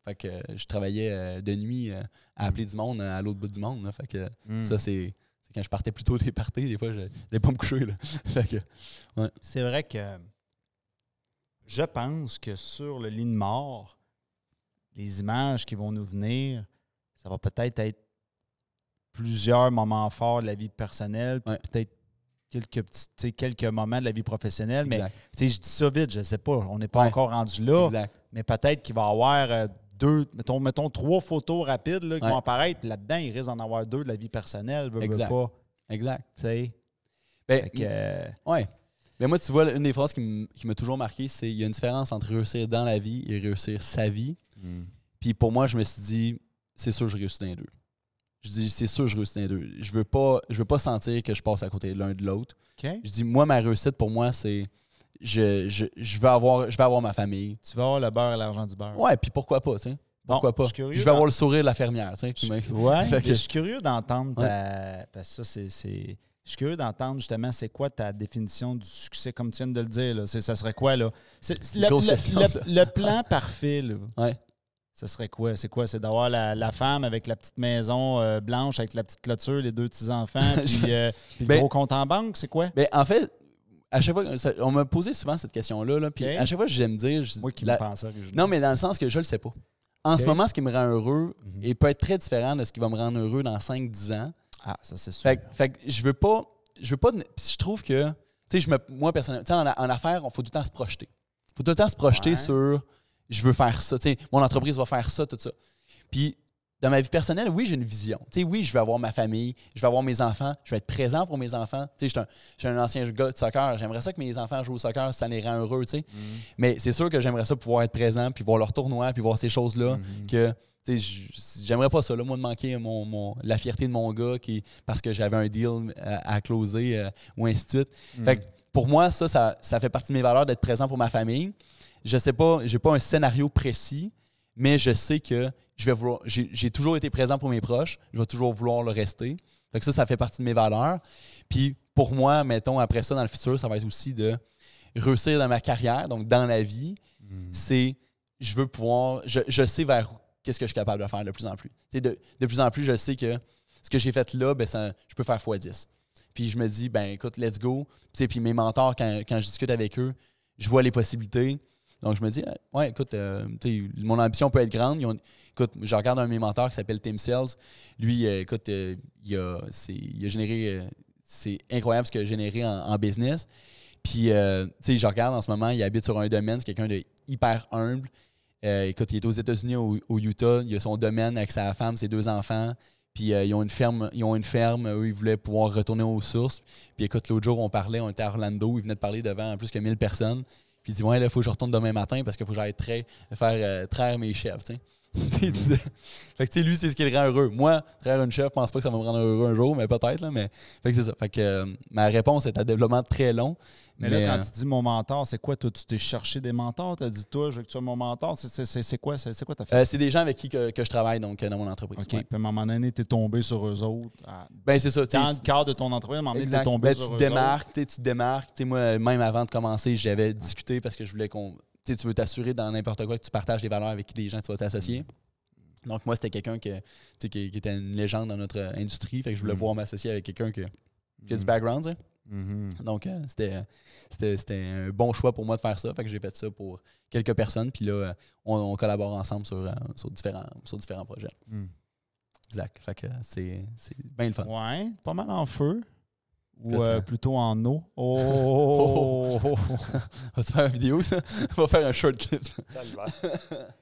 Fait que je travaillais de nuit à appeler du monde à l'autre bout du monde, là, fait que ça, c'est quand je partais plus tôt des parties, des fois, je n'allais pas me coucher, là. Fait que, ouais. C'est vrai que je pense que sur le lit de mort, les images qui vont nous venir, ça va peut-être être plusieurs moments forts de la vie personnelle, puis peut-être quelques moments de la vie professionnelle. Exact. Mais je dis ça vite, je ne sais pas, on n'est pas encore rendu là. Exact. Mais peut-être qu'il va y avoir mettons 3 photos rapides là, qui vont apparaître, puis là-dedans, il risque d'en avoir 2 de la vie personnelle, veut pas. Exact. Ouais. Mais moi, tu vois, une des phrases qui m'a toujours marqué, c'est il y a une différence entre réussir dans la vie et réussir sa vie. Puis pour moi, je me suis dit, c'est sûr que je réussis dans les deux. Je dis, c'est sûr que je réussis dans les deux. Je veux pas sentir que je passe à côté de l'un de l'autre. Okay. Je dis, moi, ma réussite, pour moi, c'est je vais avoir ma famille. Tu vas avoir le beurre et l'argent du beurre. Ouais, puis pourquoi pas, tu sais? Pourquoi pas? Je vais avoir le sourire de la fermière, tu sais. Ouais, je suis curieux d'entendre parce que ça, c'est... Je suis curieux d'entendre justement c'est quoi ta définition du succès, comme tu viens de le dire. Là. Ça serait quoi, là? Le plan parfait, là. Ouais. Ça serait quoi? C'est quoi? C'est d'avoir la femme avec la petite maison blanche, avec la petite clôture, les 2 petits-enfants, puis le gros compte en banque, c'est quoi? Ben, en fait, à chaque fois, on m'a posé souvent cette question-là, là, puis à chaque fois, j'aime dire... Moi qui me pense ça. Non, mais dans le sens que je le sais pas. En ce moment, ce qui me rend heureux il peut être très différent de ce qui va me rendre heureux dans 5-10 ans. Ah, ça, c'est sûr. Fait que je veux pas... Je trouve que... Tu sais, moi, personnellement... Tu sais, en affaires, il faut tout le temps se projeter. Il faut tout le temps se projeter sur... Je veux faire ça. Tu sais, mon entreprise va faire ça, tout ça. Puis, dans ma vie personnelle, oui, j'ai une vision. Tu sais, oui, je vais avoir ma famille, je vais avoir mes enfants, je vais être présent pour mes enfants. Tu sais, je suis un ancien gars de soccer. J'aimerais ça que mes enfants jouent au soccer, ça les rend heureux, tu sais. Mais c'est sûr que j'aimerais ça pouvoir être présent, puis voir leur tournoi, puis voir ces choses-là que... J'aimerais pas ça, là, moi, de manquer la fierté de mon gars parce que j'avais un deal à closer ou ainsi de suite. Fait que pour moi, ça fait partie de mes valeurs d'être présent pour ma famille. Je sais pas, j'ai pas un scénario précis, mais je sais que j'ai toujours été présent pour mes proches. Je vais toujours vouloir le rester. Fait que ça fait partie de mes valeurs. Puis pour moi, mettons, après ça, dans le futur, ça va être aussi de réussir dans ma carrière, donc dans la vie. C'est, je veux pouvoir, je sais vers qu'est-ce que je suis capable de faire de plus en plus. De plus en plus, je sais que ce que j'ai fait là, ben, je peux faire x10. Puis je me dis, ben écoute, let's go. Puis mes mentors, quand je discute avec eux, je vois les possibilités. Donc je me dis, ouais, écoute, mon ambition peut être grande. Écoute, je regarde un de mes mentors qui s'appelle Tim Sales. Lui, écoute, il a généré, c'est incroyable ce qu'il a généré en business. Puis, je regarde en ce moment, il habite sur un domaine, c'est quelqu'un de hyper humble. Écoute, il est aux États-Unis, au Utah. Il a son domaine avec sa femme, ses 2 enfants. Puis ils ont une ferme, eux, ils voulaient pouvoir retourner aux sources. Puis écoute, l'autre jour, on était à Orlando, il venait de parler devant plus que 1000 personnes. Puis il dit, ouais, là, il faut que je retourne demain matin parce qu'il faut que j'aille faire traire mes chefs, tu sais. Fait que, tu sais, lui, c'est ce qui le rend heureux. Moi, traire une chef, je pense pas que ça va me rendre heureux un jour, mais peut-être, là. Mais, fait que c'est ça. Fait que ma réponse est un développement très long. Mais là, quand tu dis mon mentor, c'est quoi? Toi, tu t'es cherché des mentors? Tu as dit, toi, je veux que tu sois mon mentor. C'est quoi? C'est quoi ta fait? C'est des gens avec qui que je travaille donc dans mon entreprise. OK. Ouais. Puis à un moment donné, tu es tombé sur eux autres. Ben, c'est ça. Dans le cadre de ton entreprise, à un moment donné, tu es tombé sur eux autres. Tu te démarques. T'sais, moi, même avant de commencer, j'avais discuté parce que je voulais qu'on... Tu veux t'assurer dans n'importe quoi que tu partages des valeurs avec des gens que tu vas t'associer. Donc, moi, c'était quelqu'un qui était une légende dans notre industrie. Fait que je voulais pouvoir m'associer avec quelqu'un qui a du background, tu sais. Donc, c'était un bon choix pour moi de faire ça. Fait que j'ai fait ça pour quelques personnes. Puis là, on collabore ensemble sur différents projets. Exact. Fait que c'est bien le fun. Ouais, pas mal en feu. Ou plutôt en eau. Oh! Va-tu faire une vidéo, ça? On va faire un short clip.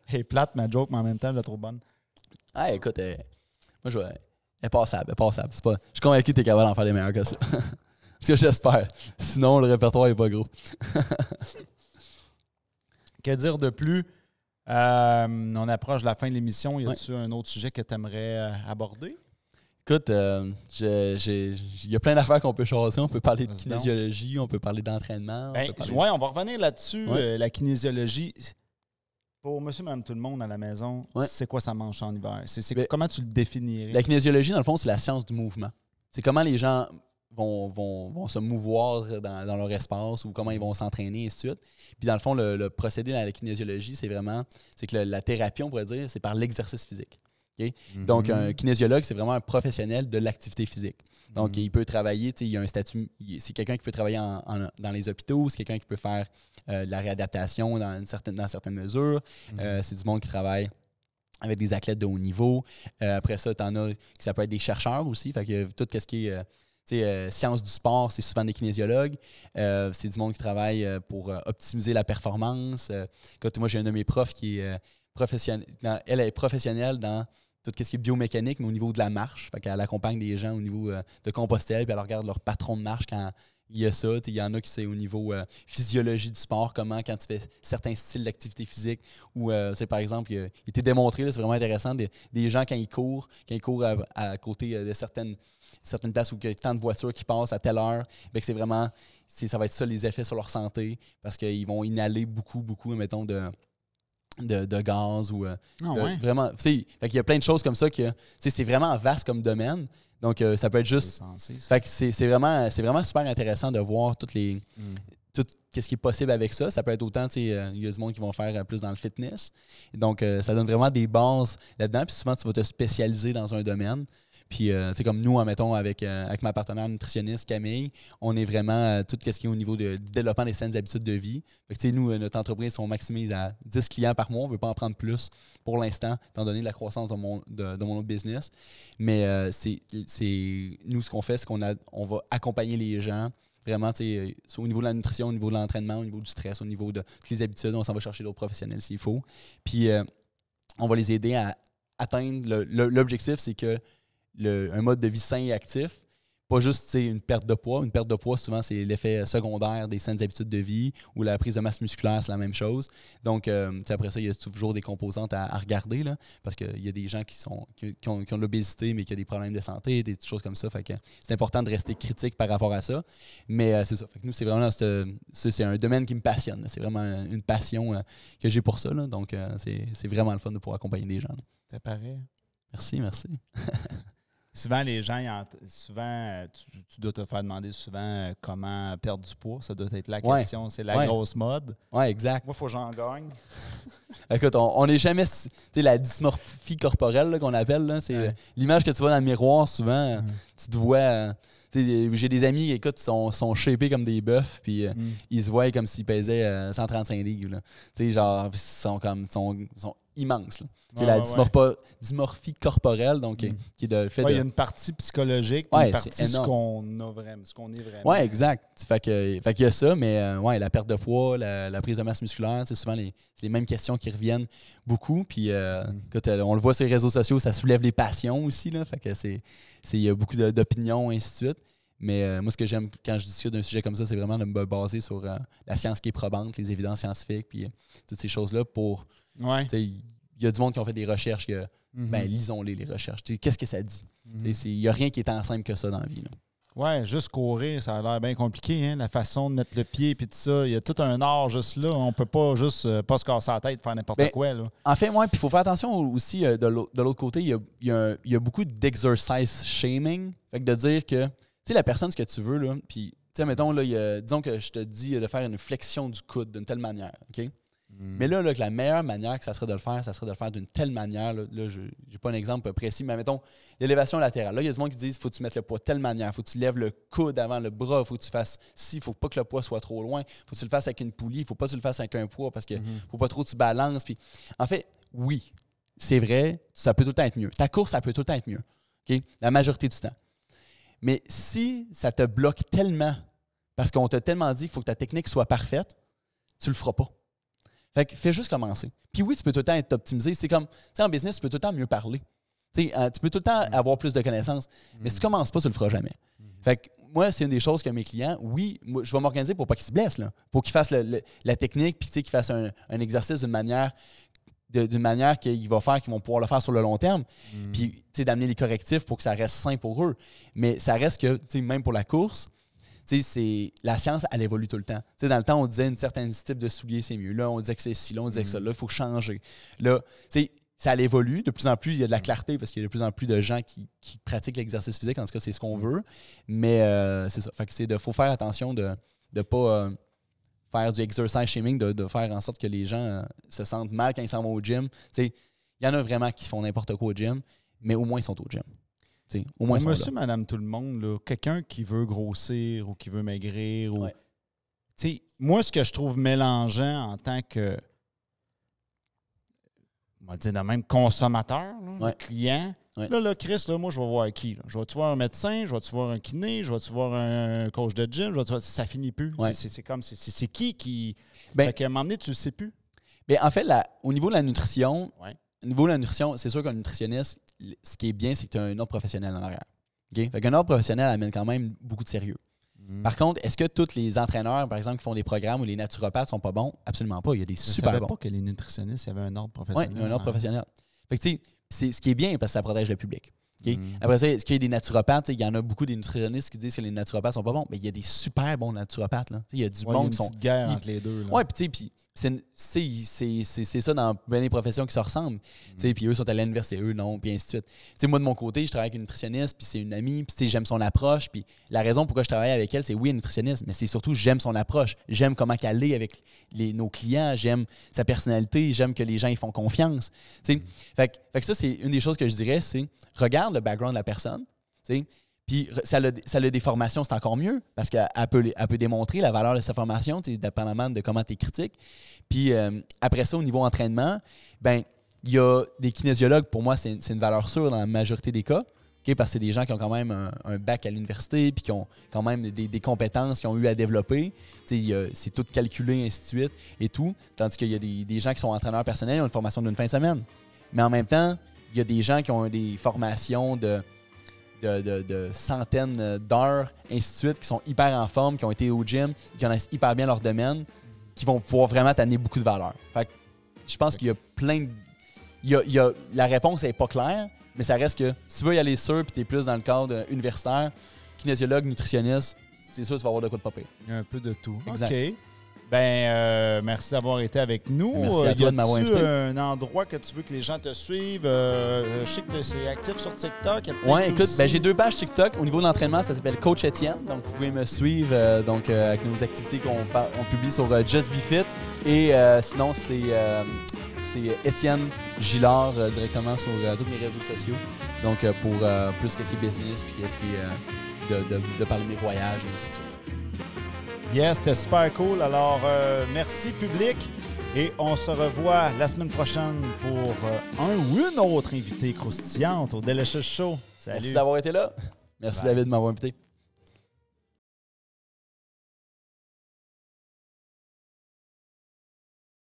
Hey, plate ma joke, mais en même temps, elle est trop bonne. Ah, écoute, moi, elle est passable. Je suis convaincu que tu es capable d'en faire des meilleurs que ça. Ce que j'espère. Sinon, le répertoire n'est pas gros. Que dire de plus? On approche de la fin de l'émission. Y a-tu un autre sujet que tu aimerais aborder? Écoute, il y a plein d'affaires qu'on peut chasser. On peut parler de kinésiologie, on peut parler d'entraînement. Oui, on va revenir là-dessus. La kinésiologie, pour monsieur, madame, tout le monde à la maison, c'est quoi ça mange en hiver? Comment tu le définirais? La kinésiologie, dans le fond, c'est la science du mouvement. C'est comment les gens vont se mouvoir dans leur espace ou comment ils vont s'entraîner, et ainsi de suite. Puis dans le fond, le procédé dans la kinésiologie, c'est que la thérapie, on pourrait dire, c'est par l'exercice physique. Okay? Donc, un kinésiologue, c'est vraiment un professionnel de l'activité physique. Donc, il peut travailler, il y a un statut, c'est quelqu'un qui peut travailler dans les hôpitaux, c'est quelqu'un qui peut faire de la réadaptation dans certaines mesures. C'est du monde qui travaille avec des athlètes de haut niveau. Après ça, tu en as, ça peut être des chercheurs aussi. Fait que tout ce qui est sciences du sport, c'est souvent des kinésiologues. C'est du monde qui travaille pour optimiser la performance. Quand moi, j'ai un de mes profs qui est professionnel. Elle est professionnelle dans tout ce qui est biomécanique, mais au niveau de la marche. Fait qu'elle accompagne des gens au niveau de Compostelle, puis elle regarde leur patron de marche quand il y a ça. Il y en a qui c'est au niveau physiologie du sport, comment quand tu fais certains styles d'activité physique, ou par exemple, il était démontré, là, c'est vraiment intéressant, des gens quand ils courent à côté de certaines certaines places où il y a tant de voitures qui passent à telle heure. Fait que c'est vraiment, ça va être ça les effets sur leur santé parce qu'ils vont inhaler beaucoup, mettons, de gaz ou vraiment. Fait qu'il y a plein de choses comme ça que c'est vraiment vaste comme domaine. Donc, ça peut être juste. Fait que c'est vraiment super intéressant de voir tout ce qui est possible avec ça. Ça peut être autant, il y a du monde qui vont faire plus dans le fitness. Et donc, ça donne vraiment des bases là-dedans. Puis souvent, tu vas te spécialiser dans un domaine. Puis, comme nous, admettons, avec ma partenaire nutritionniste, Camille, on est vraiment tout ce qui est au niveau du développement des saines habitudes de vie. Fait que, nous, notre entreprise, on maximise à 10 clients par mois. On ne veut pas en prendre plus pour l'instant, étant donné la croissance de mon autre business. Mais nous, ce qu'on fait, c'est qu'on va accompagner les gens vraiment, au niveau de la nutrition, au niveau de l'entraînement, au niveau du stress, au niveau de toutes les habitudes. On s'en va chercher d'autres professionnels s'il faut. Puis, on va les aider à atteindre l'objectif, c'est que un mode de vie sain et actif, pas juste une perte de poids. Une perte de poids, souvent, c'est l'effet secondaire des saines habitudes de vie ou la prise de masse musculaire, c'est la même chose. Donc, après ça, il y a toujours des composantes à regarder là, parce qu'il y a des gens qui ont de l'obésité, mais qui ont des problèmes de santé, des choses comme ça. Fait que c'est important de rester critique par rapport à ça. Mais c'est ça. Fait que nous, c'est vraiment c'est un domaine qui me passionne. C'est vraiment une passion que j'ai pour ça. Là. Donc, c'est vraiment le fun de pouvoir accompagner des gens. Ça paraît. Merci. Souvent, les gens, tu dois te faire demander souvent comment perdre du poids. Ça doit être la question. C'est la grosse mode. Oui, exact. Moi, il faut que j'en gagne. Écoute, on n'est jamais... la dysmorphie corporelle là, qu'on appelle, là, c'est l'image que tu vois dans le miroir, souvent, tu te vois... j'ai des amis qui, écoute, sont shapés comme des bœufs, puis ils se voient comme s'ils pesaient 135 livres. Là. Genre, ils sont immenses. Là. La dysmorphie corporelle, donc qui est le fait il y a une partie psychologique, une partie ce qu'on est vraiment. Oui, exact. Fait qu'il y a ça, mais la perte de poids, la prise de masse musculaire, souvent c'est les mêmes questions qui reviennent beaucoup. Puis on le voit sur les réseaux sociaux, ça soulève les passions aussi. Là, fait que il y a beaucoup d'opinions, et ainsi de suite. Mais moi, ce que j'aime quand je discute d'un sujet comme ça, c'est vraiment de me baser sur la science qui est probante, les évidences scientifiques, puis toutes ces choses-là pour... Il y a du monde qui ont fait des recherches que, lisons-les, les recherches. Qu'est-ce que ça dit? Il n'y a rien qui est tant simple que ça dans la vie. Oui, juste courir, ça a l'air bien compliqué. Hein? La façon de mettre le pied et tout ça, il y a tout un art juste là. On peut pas juste pas se casser la tête, faire n'importe quoi. Là. En fait, puis il faut faire attention aussi, de l'autre côté, il y a beaucoup d'exercise shaming. Fait que de dire que, la personne, ce que tu veux, là, puis, mettons, là, disons que je te dis de faire une flexion du coude d'une telle manière, OK? Mais là, que la meilleure manière que ça serait de le faire d'une telle manière. Là je n'ai pas un exemple précis, mais mettons l'élévation latérale. Là, il y a des gens qui disent qu'il faut que tu mettes le poids de telle manière. Il faut que tu lèves le coude avant le bras. Il faut que tu fasses ci. Il ne faut pas que le poids soit trop loin. Il faut que tu le fasses avec une poulie. Il ne faut pas que tu le fasses avec un poids parce qu'il ne faut pas trop que tu balances. Puis, en fait, oui, c'est vrai, ça peut tout le temps être mieux. Ta course, ça peut tout le temps être mieux. Okay? La majorité du temps. Mais si ça te bloque tellement parce qu'on t'a tellement dit qu'il faut que ta technique soit parfaite, tu le feras pas. Fait que fais juste commencer. Puis oui, tu peux tout le temps être optimisé. C'est comme, tu sais, en business, tu peux tout le temps mieux parler. Tu peux tout le temps avoir plus de connaissances. Mais si tu commences pas, tu le feras jamais. Fait que moi, c'est une des choses que mes clients, moi, je vais m'organiser pour pas qu'ils se blessent, là. Pour qu'ils fassent la technique, puis qu'ils fassent un exercice d'une manière qu'ils vont pouvoir le faire sur le long terme. Puis, d'amener les correctifs pour que ça reste sain pour eux. Mais ça reste que, même pour la course, la science, elle évolue tout le temps. Dans le temps, on disait un certain type de soulier, c'est mieux. Là, on disait que c'est ci, là, on disait que ça. Là, il faut changer. Là, ça évolue. De plus en plus, il y a de la clarté parce qu'il y a de plus en plus de gens qui pratiquent l'exercice physique. En tout cas, c'est ce qu'on veut. Mais c'est ça. Fait que faut faire attention de ne pas faire du exercise shaming, de faire en sorte que les gens se sentent mal quand ils s'en vont au gym. Il y en a vraiment qui font n'importe quoi au gym, mais au moins, ils sont au gym. Au moins, monsieur, madame, tout le monde, là, quelqu'un qui veut grossir ou qui veut maigrir. Moi, ce que je trouve mélangeant en tant que, on va dire, de même consommateur, là, client, là, Chris, là, moi, je vais voir qui? Là? Je vais-tu voir un médecin? Je vais-tu voir un kiné? Je vais-tu voir un coach de gym? Ça finit plus. Ouais. C'est comme, c'est qui... fait qu'à un moment donné, tu ne sais plus. En fait, au niveau de la nutrition, c'est sûr qu'un nutritionniste, ce qui est bien, c'est que tu as un ordre professionnel en arrière. Okay? Fait qu'un ordre professionnel amène quand même beaucoup de sérieux. Par contre, est-ce que tous les entraîneurs, par exemple, qui font des programmes ou les naturopathes sont pas bons? Absolument pas. Il y a des super bons. Je ne savais pas que les nutritionnistes avaient un ordre professionnel. Oui, il y a un ordre professionnel. Fait que, tu sais, c'est ce qui est bien parce que ça protège le public. Okay? Après ça, est-ce qu'il y a des naturopathes? Il y en a beaucoup des nutritionnistes qui disent que les naturopathes sont pas bons, mais il y a des super bons naturopathes. Il y a du monde qui sont. Il y a une petite guerre entre les deux. Oui, puis c'est ça dans bien les professions qui se ressemblent. Puis eux sont à l'université, eux non, puis ainsi de suite. T'sais, moi, de mon côté, je travaille avec une nutritionniste, puis c'est une amie, puis j'aime son approche. Puis la raison pourquoi je travaille avec elle, c'est oui, une nutritionniste, mais c'est surtout j'aime son approche. J'aime comment qu'elle est avec nos clients, j'aime sa personnalité, j'aime que les gens ils font confiance. Fait que ça, c'est une des choses que je dirais, c'est regarde le background de la personne. Puis ça a des formations, c'est encore mieux parce qu'elle peut démontrer la valeur de sa formation, dépendamment de comment tu es critique. Puis après ça, au niveau entraînement, ben il y a des kinésiologues, pour moi, c'est une valeur sûre dans la majorité des cas. Okay, parce que c'est des gens qui ont quand même un bac à l'université puis qui ont quand même des compétences qu'ils ont eu à développer. C'est tout calculé, ainsi de suite et tout. Tandis qu'il y a des gens qui sont entraîneurs personnels, ils ont une formation d'une fin de semaine. Mais en même temps, il y a des gens qui ont des formations de centaines d'heures, ainsi de suite, qui sont hyper en forme, qui ont été au gym, qui connaissent hyper bien leur domaine, qui vont pouvoir vraiment t'amener beaucoup de valeur. Fait que je pense qu'il y a plein de... la réponse n'est pas claire, mais ça reste que si tu veux y aller sûr puis tu es plus dans le cadre universitaire, kinésiologue, nutritionniste, c'est sûr que tu vas avoir de quoi de pas pire. Il y a un peu de tout. Exact. OK. Merci d'avoir été avec nous. Merci à toi de m'avoir invité. Un endroit que tu veux que les gens te suivent? Je sais que c'est actif sur TikTok. Oui, écoute, j'ai 2 pages TikTok. Au niveau de l'entraînement, ça s'appelle Coach Étienne. Donc, vous pouvez me suivre avec nos activités qu'on publie sur Just Be Fit. Et sinon, c'est Étienne Gillard directement sur tous mes réseaux sociaux. Donc, pour plus qu'est-ce qui est business puis qu'est-ce qui est de parler de mes voyages et ainsi de suite. Yes, c'était super cool. Alors, merci public. Et on se revoit la semaine prochaine pour un ou une autre invitée croustillante au Delicious Show. Salut. Merci d'avoir été là. Merci David de m'avoir invité.